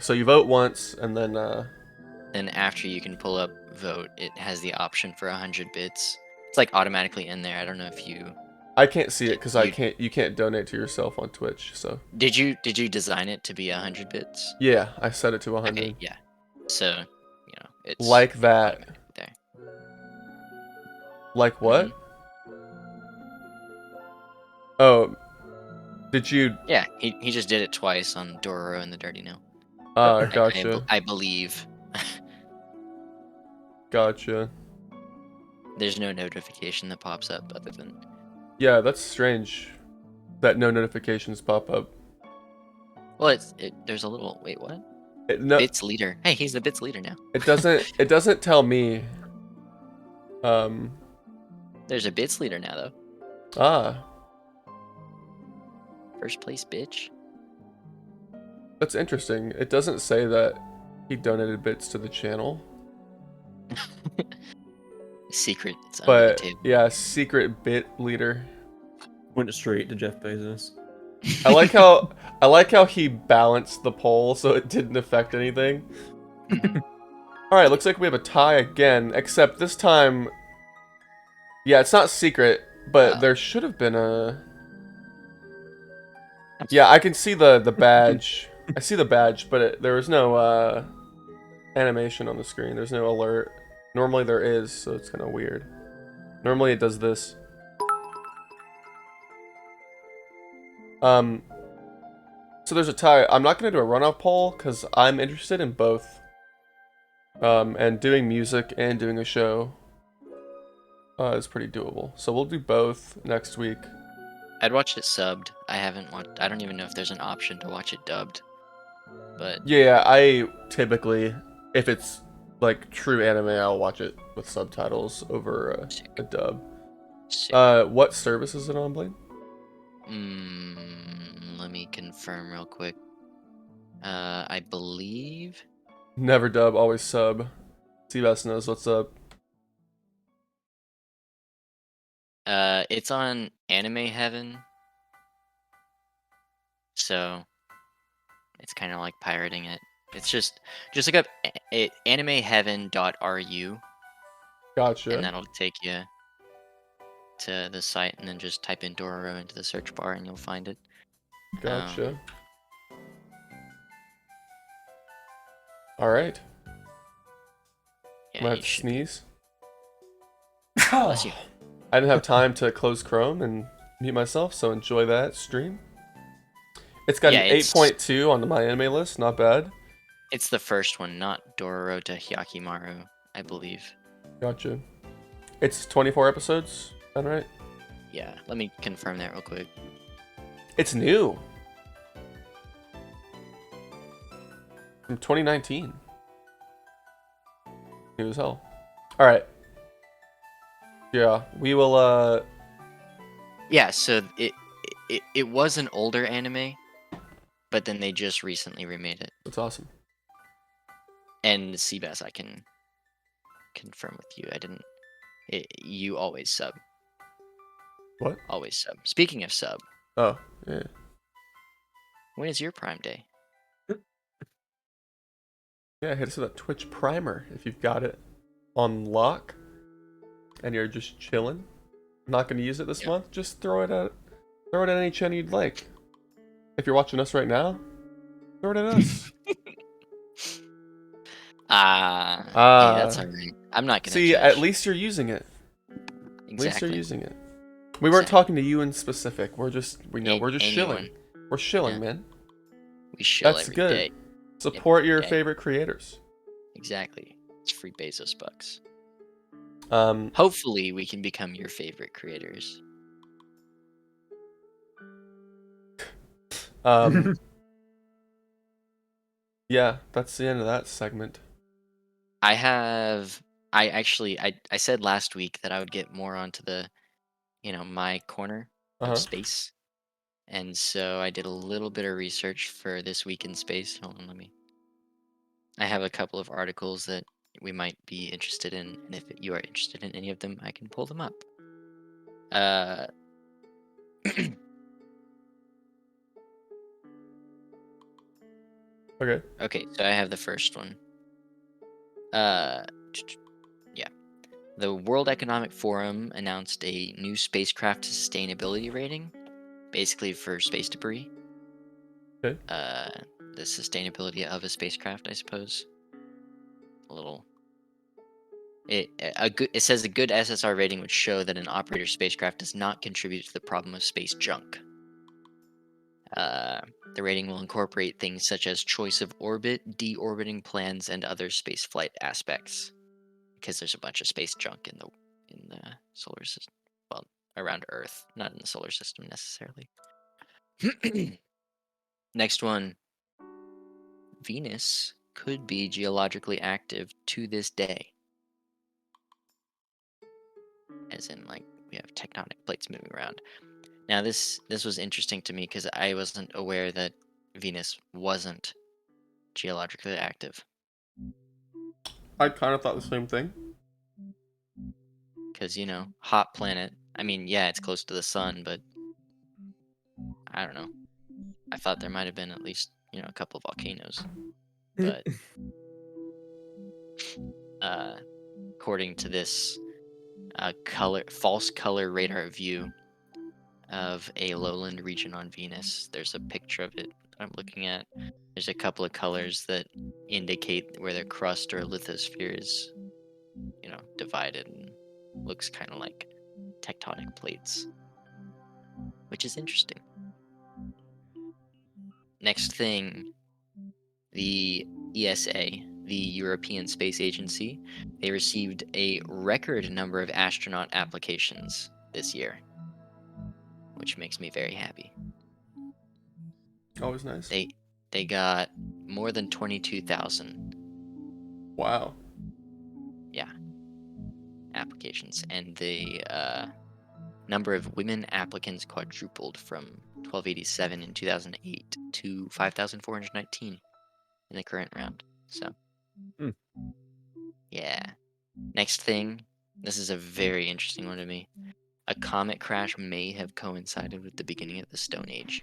So you vote once, and then Then after you can pull up vote, it has the option for 100 bits. It's like automatically in there. I don't know if you I can't see it because You- you can't donate to yourself on Twitch. So did you design it to be 100 bits? yeah, I set it to 100. Okay, yeah. So, you know, it's Like that. automatically there. Like what? Oh, did you? Yeah, he just did it twice on Dororo and the Dirty Nil. Gotcha. I believe. Gotcha. There's no notification that pops up other than. Yeah, that's strange. That no notifications pop up. Well, there's a little. Wait, what? No, Bits leader. Hey, he's the bits leader now. it doesn't. It doesn't tell me. There's a bits leader now though. Ah. First place, bitch. That's interesting. It doesn't say that he donated bits to the channel, Secret. It's under the but table. yeah, secret bit leader. Went straight to Jeff Bezos. I like how he balanced the poll so it didn't affect anything. Mhm. All right, looks like we have a tie again, except this time, yeah, it's not secret, but there should have been a. Yeah, I can see the badge. I see the badge, but there was no animation on the screen. There's no alert. Normally there is, so it's kind of weird. Normally it does this. So there's a tie. I'm not gonna do a runoff poll because I'm interested in both. And doing music and doing a show is pretty doable. So we'll do both next week. I'd watch it subbed. I haven't watched. I don't even know if there's an option to watch it dubbed. But Yeah, I typically, if it's like true anime, I'll watch it with subtitles over a dub. sick. What service is it on, Blaine? Let me confirm real quick. I believe. Never dub, always sub. Seabass knows what's up. It's on Anime Heaven. So it's kind of like pirating it. It's just look up animeheaven.ru Gotcha. and that'll take you to the site, and then just type in Dororo into the search bar and you'll find it. Gotcha. All right. Yeah, I'm gonna have you to should. sneeze. Bless you. I didn't have time to close Chrome and mute myself, so enjoy that stream. It's got Yeah, an it's 8.2 on my anime list, not bad. it's the first one, not Dororo to Hyakimaru, I believe. Gotcha. It's 24 episodes, is that right? Yeah, let me confirm that real quick. It's new. From 2019. New as hell. Alright. Yeah, we will, Yeah, so it was an older anime, but then they just recently remade it. That's awesome. And Seabass, I can confirm with you. I didn't. You always sub. What? Always sub. Speaking of sub, Oh, yeah. when is your Prime Day? Yeah, hit us with that Twitch primer if you've got it on lock and you're just chilling. Not gonna use it this month, just throw it at any channel you'd like. If you're watching us right now, throw it at us. Hey, that's alright. I'm not gonna See, judge. at least you're using it. Exactly. At least you're using it. We weren't talking to you in specific. We're just Anyone. shilling. We're shilling, Yeah. man. We shill That's every good. day. Support your day. favorite creators. Exactly. It's free Bezos bucks. Um, Hopefully, we can become your favorite creators. yeah, that's the end of that segment. I said last week that I would get more onto the, my corner of space. And so I did a little bit of research for this week in space. Hold on, I have a couple of articles that we might be interested in, and if you are interested in any of them, I can pull them up. Okay. Okay, so I have the first one. Yeah. The World Economic Forum announced a new spacecraft sustainability rating, basically for space debris. Okay. The sustainability of a spacecraft, I suppose. It says a good SSR rating would show that an operator spacecraft does not contribute to the problem of space junk. The rating will incorporate things such as choice of orbit, deorbiting plans, and other spaceflight aspects. Because there's a bunch of space junk in the solar system, well, around Earth, not in the solar system necessarily. Next one. Venus could be geologically active to this day. As in, like, we have tectonic plates moving around. Now, this was interesting to me because I wasn't aware that Venus wasn't geologically active. I kind of thought the same thing. Because, hot planet. I mean, yeah, it's close to the sun, but I don't know. I thought there might have been at least, a couple volcanoes. But according to this false color radar view of a lowland region on Venus, there's a picture of it that I'm looking at. There's a couple of colors that indicate where the crust or lithosphere is, divided and looks kind of like tectonic plates, which is interesting. Next thing, the ESA, the European Space Agency, they received a record number of astronaut applications this year, which makes me very happy. Always nice. They got more than 22,000. Wow. Yeah. Applications, and the number of women applicants quadrupled from 1287 in 2008 to 5,419 in the current round. So, yeah. Next thing, this is a very interesting one to me. A comet crash may have coincided with the beginning of the Stone Age.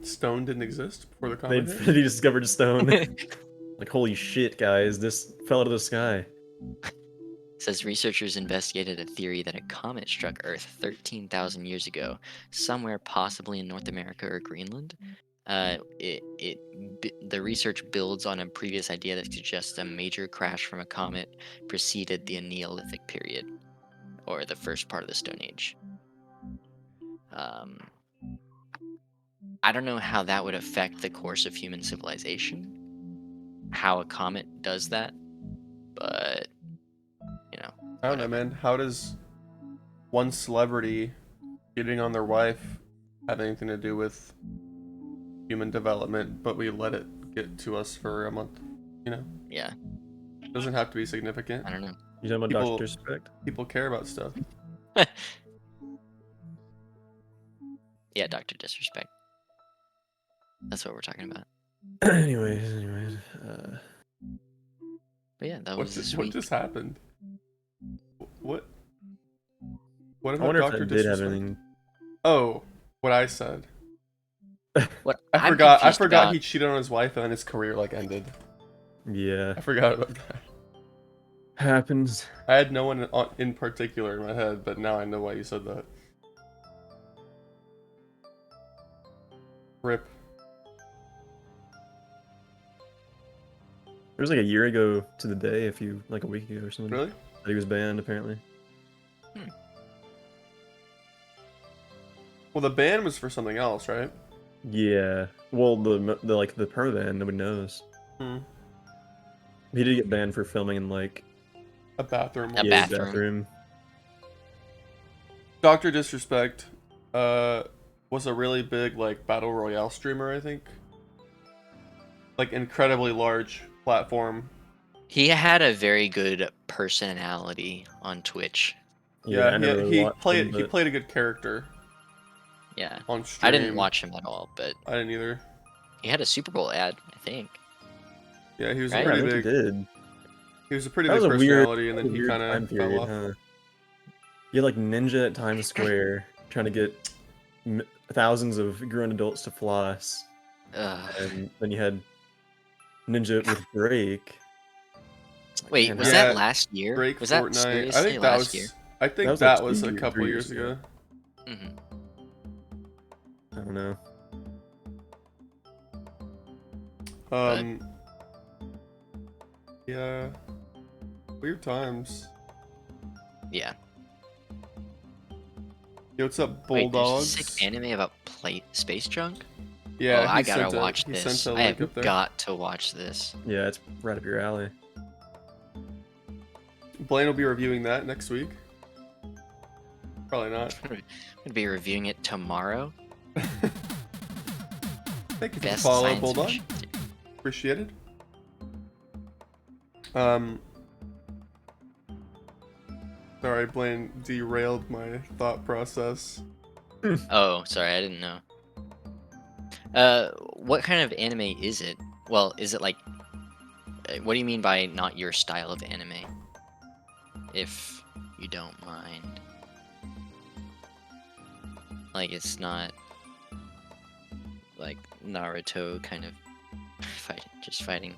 Stone didn't exist before the They comet hit? discovered stone. Like, holy shit, guys, this fell out of the sky. Says researchers investigated a theory that a comet struck Earth 13,000 years ago, somewhere possibly in North America or Greenland. The research builds on a previous idea that suggests a major crash from a comet preceded the Neolithic period, or the first part of the Stone Age. I don't know how that would affect the course of human civilization, how a comet does that, but I don't know, man. How does one celebrity getting on their wife have anything to do with human development, but we let it get to us for a month? Yeah, It doesn't have to be significant. I don't know. You talking about People- Dr. Disrespect? People care about stuff. Yeah, Dr. Disrespect. That's what we're talking about. anyways. But yeah, that What was this what week. just happened? What? What I about wonder if Dr. that did have Disrespect? anything. Oh, what I said. What I I'm forgot. I confused forgot about- he cheated on his wife and then his career ended. Yeah, I forgot about that. happens. I had no one in particular in my head, but now I know why you said that. Rip. It was like a year ago to the day, a week ago or something. Really? That he was banned, apparently. Well, the ban was for something else, right? Yeah. Well, the perma ban, nobody knows. He did get banned for filming in A bathroom. A yeah, bathroom. Dr. Disrespect was a really big battle royale streamer, I think. Incredibly large platform. He had a very good personality on Twitch. Yeah, I never really he watched played him, he but played a good character Yeah, on stream. I didn't watch him at all, but I didn't either. he had a Super Bowl ad, I think. Yeah, he was Right? a yeah, I pretty think big. he did. He was a pretty That big was a weird, personality, and then he weird kind time of fell period, off. huh? You had Ninja at Times Square trying to get thousands of grown adults to floss, Ugh. and then you had Ninja with Drake. Wait, man, was how- Yeah, that last year? Drake, was that Fortnite. seriously I think that last was. year? I think That was, that like, was 2 a years, couple 3 years years ago. ago. hmm I don't know. Yeah. Weird times. Yeah. Yo, what's up, Wait, there's a Bulldogs? sick anime about space junk? Yeah, Oh, I he gotta sent watch he this. sent a I link up have there. got to watch this. Yeah, it's right up your alley. Blaine will be reviewing that next week. Probably not. I'm gonna be reviewing it tomorrow. Thank you for the Best follow, science Bulldog. fiction. Appreciated. Sorry, Blaine derailed my thought process. Oh, sorry, I didn't know. What kind of anime is it? Well, is it like, what do you mean by not your style of anime? If you don't mind. Like, it's not like Naruto kind of just fighting.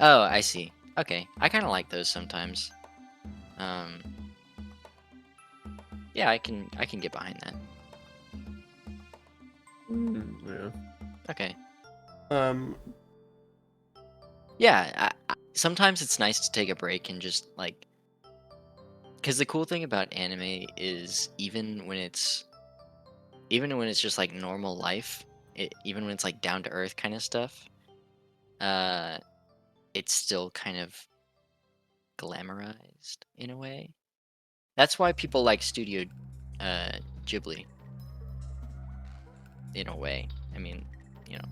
Oh, I see. Okay, I kind of like those sometimes. Um, yeah, I can get behind that. Yeah. Okay. Um, Yeah, sometimes it's nice to take a break and just like, because the cool thing about anime is even when it's just like normal life, even when it's like down to earth kind of stuff, uh, it's still kind of glamorized in a way. That's why people like Studio uh, Ghibli in a way. I mean,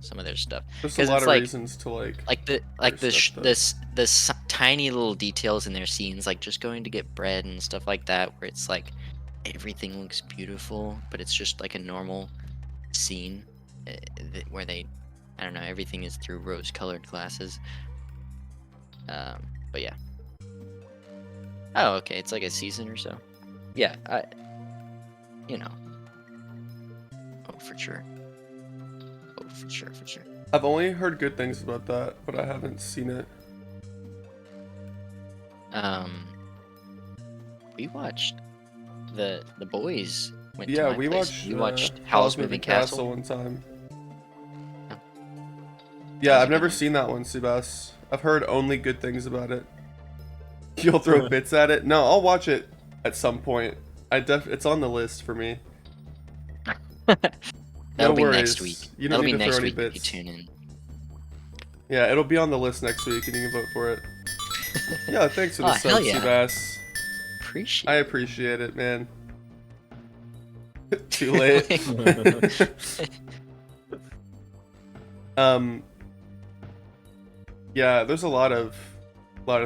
some of their stuff, there's a because lot it's of reasons to like the their like the stuff sh- though. this this tiny little details in their scenes, like just going to get bread and stuff like that, where it's like everything looks beautiful, but it's just like a normal scene where I don't know, everything is through rose-colored glasses. But yeah. Oh, okay, it's like a season or so. Yeah, you know. Oh, for sure. Oh, for sure, for sure. I've only heard good things about that, but I haven't seen it. Um, we watched the boys went to Yeah, my we place. watched We watched Howl's Howl's Moving Moving Castle Castle. one time. Oh, that Yeah, was I've a good never one. seen that one, Sebas. I've heard only good things about it. You'll throw bits at it? No, I'll watch it at some point. It's on the list for me. No That'll be next worries. week. You don't That'll need be to throw next any week if you bits. tune in. Yeah, it'll be on the list next week, and you can vote for it. Yeah, thanks for Oh, the hell sub, yeah. Seabass. I Appreciate appreciate it, man. Too late. um, yeah, there's a lot of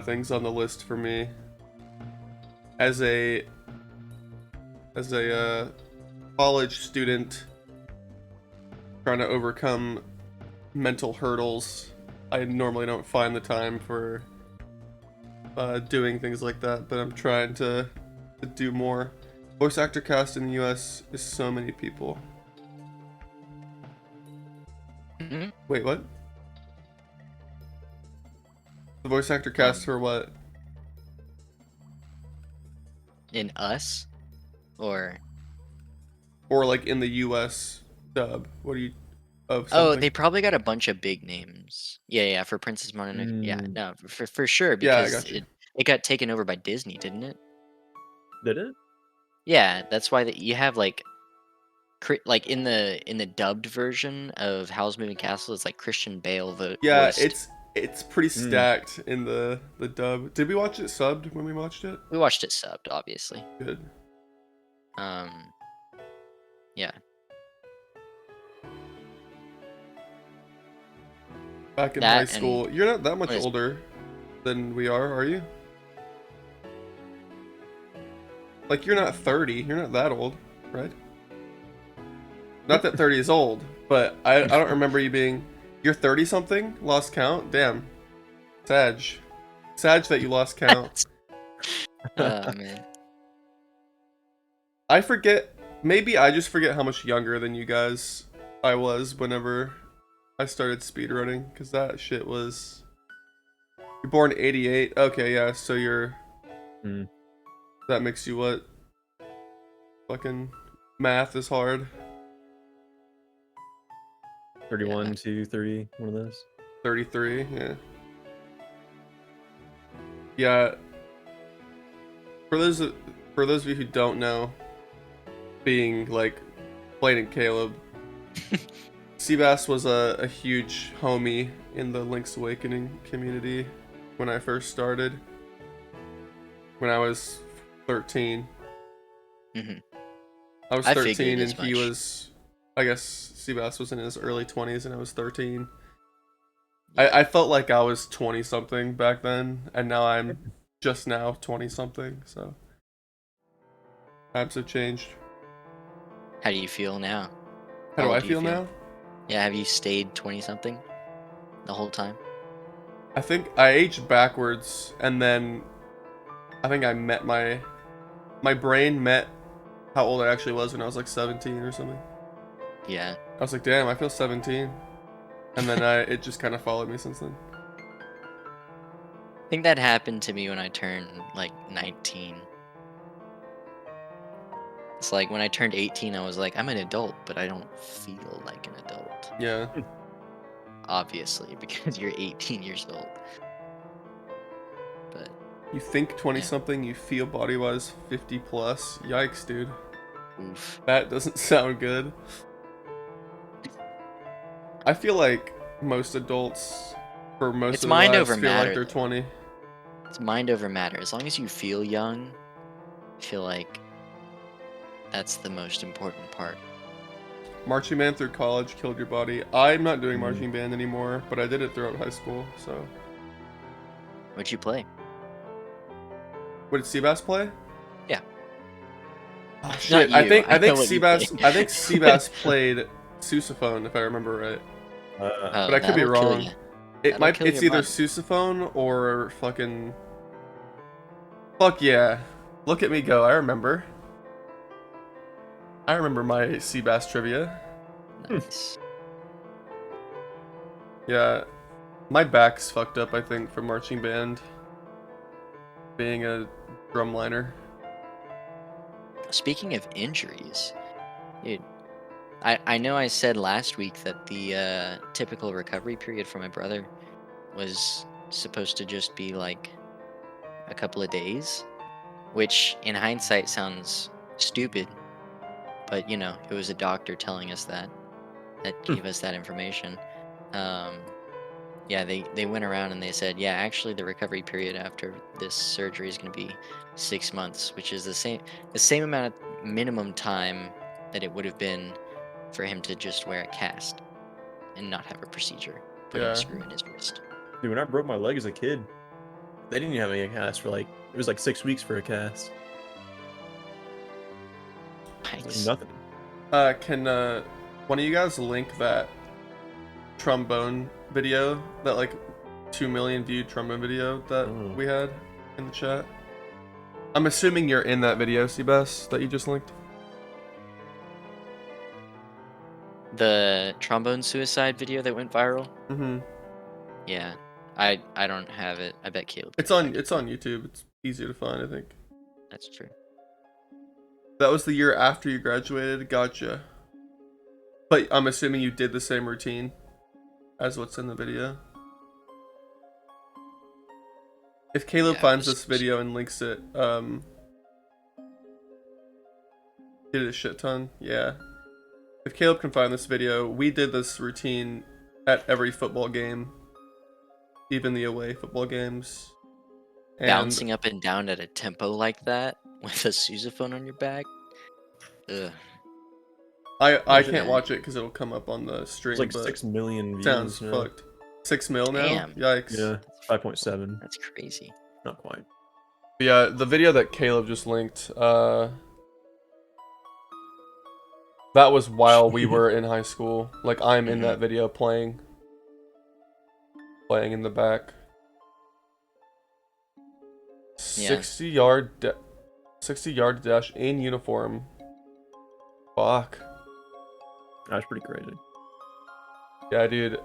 things on the list for me. As a college student trying to overcome mental hurdles, I normally don't find the time for doing things like that, but I'm trying to do more. Voice actor cast in the US is so many people. Mhm. Wait, what? The voice actor cast Um, for what? in Us, or Or like in the US dub? What do you of oh, something? they probably got a bunch of big names. Yeah, yeah, for Princess Mononoke. Yeah, Mm, no, for sure, Yeah, I because got you. it got taken over by Disney, didn't it? did it? Yeah, that's why you have like like in the dubbed version of Howl's Moving Castle, it's like Christian Bale Yeah, voiced. it's pretty Mm. stacked in the dub. Did we watch it subbed when we watched it? We watched it subbed, obviously. Good. Um, yeah. Back in high That and school, you're not that much what is older than we are you? Like you're not 30. You're not that old, right? Not that 30 is old, but I don't remember you being. You're 30 something. Lost count. Damn. Sag. Sag that you lost count. oh man. I forget. Maybe I just forget how much younger than you guys I was whenever I started speedrunning, because that shit was. You're born 88. Okay, yeah, so you're. Mm. That makes you what? Fucking math is hard. 31, 2, 3, one of those. 33, yeah. Yeah. For those for those of you who don't know, being like Blaine and Caleb, Seabass was a huge homie in the Link's Awakening community when I first started. When I was 13. Hmm. I was I 13 figured and as he much. was, I guess Seabass was in his early 20s and I was 13. Yeah. I felt like I was 20 something back then, and now I'm just now 20 something, so times have changed. How do you feel now? How How do old I do you feel feel? now? Yeah, have you stayed 20 something the whole time? I think I aged backwards, and then I think I met my brain met how old I actually was when I was like 17 or something. Yeah. I was like, damn, I feel 17, and then it just kind of followed me since then. I think that happened to me when I turned like 19. It's like when I turned 18, I was like, I'm an adult, but I don't feel like an adult. Yeah. Obviously, because you're 18 years old. But You think 20 yeah, something, you feel body wise 50 plus. Yikes, dude. oof. That doesn't sound good. I feel like most adults, for most It's of their mind lives, over feel like matter, they're though. 20. It's mind over matter. As long as you feel young, I feel like that's the most important part. Marching band through college killed your body. I'm not doing Mm. marching band anymore, but I did it throughout high school, so. What'd you play? What did Seabass play? Yeah. Oh Not shit! you. I I think know what you play. Seabass played sousaphone if I remember right, but Oh, I could be that'll kill wrong. you. That'll kill It's your either body. sousaphone or fucking. Fuck yeah! Look at me go! I remember. I remember my Seabass trivia. Nice. Yeah, my back's fucked up. I think from marching band, being a drumliner. Speaking of injuries, dude, I know I said last week that the typical recovery period for my brother was supposed to just be like a couple of days, which in hindsight sounds stupid, but it was a doctor telling us that gave us that information. Um, yeah, they went around and they said, yeah, actually the recovery period after this surgery is going to be 6 months, which is the same amount of minimum time that it would have been for him to just wear a cast and not have a procedure, putting a Yeah. screw in his wrist. Dude, when I broke my leg as a kid, they didn't even have any cast for like it was like 6 weeks for a cast. It was like Nice. nothing. Can one of you guys link that trombone video, that like 2 million viewed trombone video that Oh. we had in the chat? I'm assuming you're in that video, Seabass, that you just linked. The trombone suicide video that went viral. Mm-hmm. Yeah, I don't have it. I bet Caleb can find it. It's on YouTube. It's easy to find, I think. That's true. That was the year after you graduated. Gotcha. But I'm assuming you did the same routine as what's in the video. If Caleb Yeah, finds this video and links it, did it a shit ton. Yeah. If Caleb can find this video, we did this routine at every football game, even the away football games. And bouncing up and down at a tempo like that with a sousaphone on your back. Ugh. I Imagine can't that. watch it because it'll come up on the stream. It's like but 6 million views. sounds now. fucked. 6 mil now? Damn. Yikes. Yeah, 5.7. That's crazy. Not quite. Yeah, the video that Caleb just linked, that was while we were in high school. Like, I'm in that video playing in the back. Yeah. 60 yard dash in uniform. Fuck. That's pretty crazy. Yeah, dude.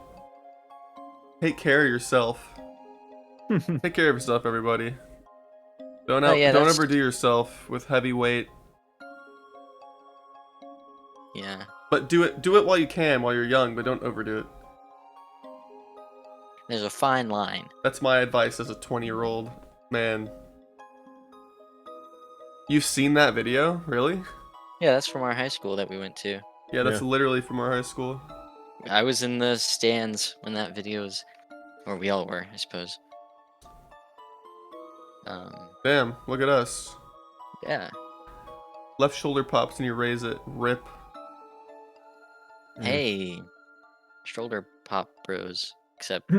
Take care of yourself. Take care of yourself, everybody. Don't that's- overdo yourself with heavy weight. Yeah. But do it while you can, while you're young, but don't overdo it. There's a fine line. That's my advice as a 20-year-old man. You've seen that video? Really? Yeah, that's from our high school that we went to. Yeah, that's Yeah. literally from our high school. I was in the stands when that video was, or we all were, I suppose. Damn, look at us. Yeah. Left shoulder pops and you raise it. Rip. Hey, shoulder pop bros, except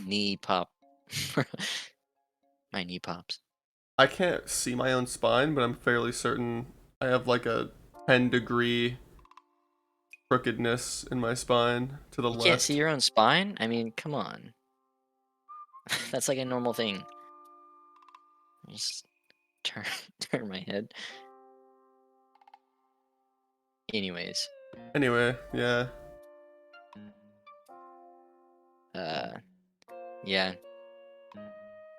knee pop. My knee pops. I can't see my own spine, but I'm fairly certain I have like a 10-degree crookedness in my spine to the You left. can't see your own spine? I mean, come on. That's like a normal thing. Just turn turn my head. Anyways, Anyway, yeah. yeah.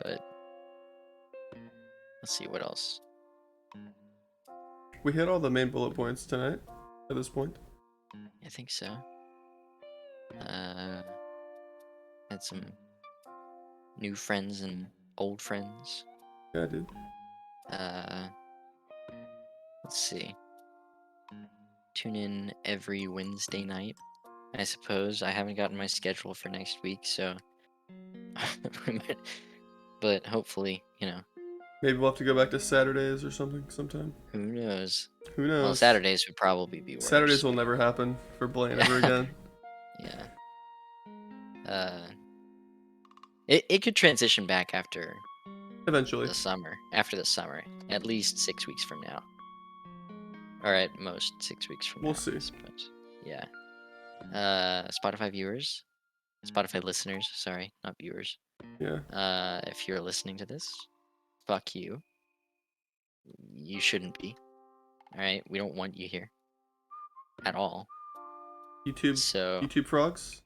But let's see what else. We hit all the main bullet points tonight at this point. I think so. Had some new friends and old friends. Yeah, dude. Let's see. Tune in every Wednesday night, I suppose. I haven't gotten my schedule for next week, so but hopefully, Maybe we'll have to go back to Saturdays or something sometime. who knows? Who knows? Well, Saturdays would probably be worse. Saturdays will never happen for Blaine ever again. Yeah. It could transition back after Eventually. the summer. After the summer, at least 6 weeks from now, or at most 6 weeks from We'll now. see. I suppose. Yeah. Spotify viewers, Spotify listeners. Sorry, not viewers. Yeah. If you're listening to this, fuck you. You shouldn't be. All right, we don't want you here at all. YouTube frogs.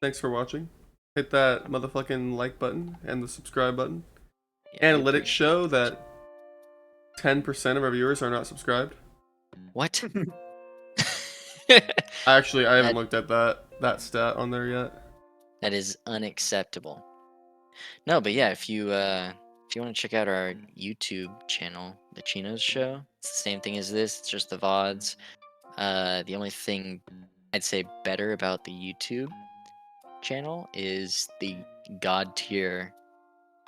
Thanks for watching. Hit that motherfucking like button and the subscribe button. Yeah, we Analytics appreciate show it. that 10% of our viewers are not subscribed. What? I haven't looked at that stat on there yet. That is unacceptable. No, but yeah, if you want to check out our YouTube channel, the Chinos Show, it's the same thing as this. It's just the VODs. The only thing I'd say better about the YouTube channel is the god tier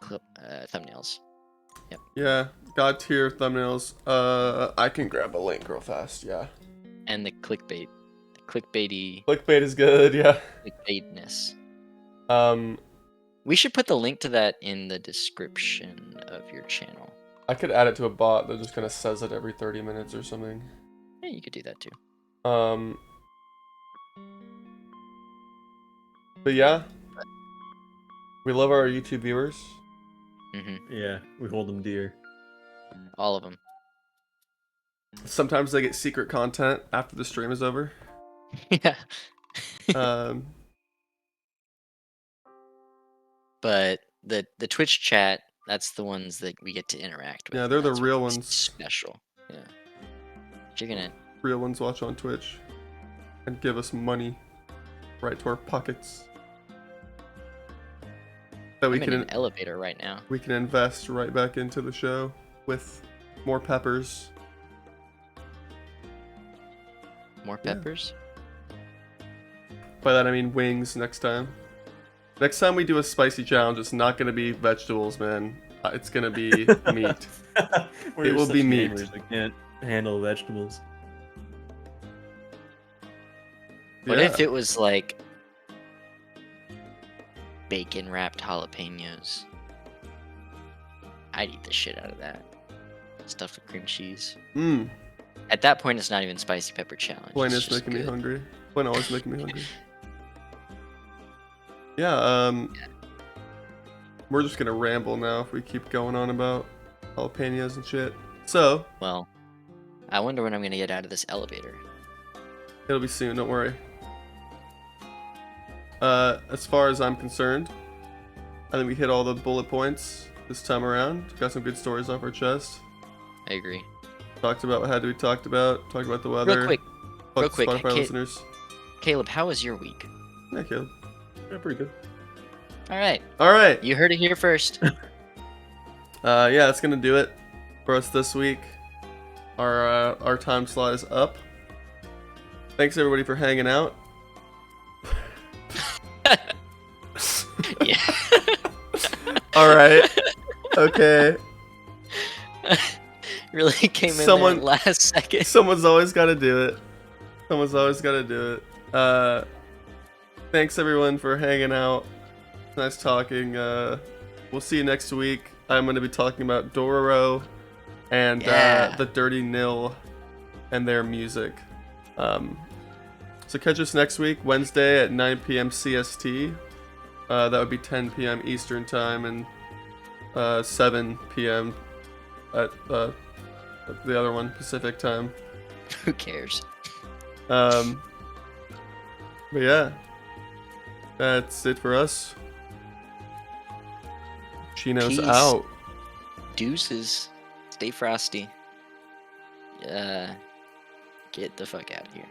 thumbnails. Yep. Yeah, god tier thumbnails. I can grab a link real fast. Yeah. And the clickbait, the clickbaity Clickbait is good. Yeah. clickbaitness. Um, We should put the link to that in the description of your channel. I could add it to a bot that just kind of says it every 30 minutes or something. Yeah, you could do that too. But yeah, we love our YouTube viewers. Yeah, we hold them dear. All of them. Sometimes they get secret content after the stream is over. Yeah. But the Twitch chat, that's the ones that we get to interact with. Yeah, they're the That's real what's ones. Special. Yeah. You're gonna. Real ones watch on Twitch and give us money right to our pockets that we I'm in can an elevator right now. we can invest right back into the show with more peppers. More Yeah. peppers? By that I mean wings next time. Next time we do a spicy challenge, it's not gonna be vegetables, man. It's gonna be meat. We're will such be meat. gamers, we can't handle vegetables. What Yeah. if it was like bacon wrapped jalapenos? I'd eat the shit out of that. Stuffed with cream cheese. Mmm. At that point, it's not even spicy pepper challenge. Blaine it's is just making me good. hungry. Blaine always making me hungry. Yeah, we're just gonna ramble now if we keep going on about jalapenos and shit. So, Well, I wonder when I'm gonna get out of this elevator. it'll be soon, don't worry. As far as I'm concerned, I think we hit all the bullet points this time around. Got some good stories off our chest. I agree. Talked about what had to be talked about. Talked about the weather. Real quick, Fuck the Spotify Ca- listeners. Caleb, how was your week? Yeah, Caleb. Yeah, pretty good. All right, All right. you heard it here first. Yeah, that's gonna do it for us this week. Our time slot is up. Thanks everybody for hanging out. Yeah. All right. Okay. Really came in Someone- there last second. Someone's always got to do it. Someone's always got to do it. Thanks everyone for hanging out. Nice talking. We'll see you next week. I'm going to be talking about Dororo and Yeah. the Dirty Nil and their music. So catch us next week, Wednesday at 9 p.m. CST. That would be 10 p.m. Eastern time and 7 p.m. at the other one, Pacific time. Who cares? But yeah, that's it for us. Chinos Peace. out. Deuces. Stay frosty. Get the fuck out of here.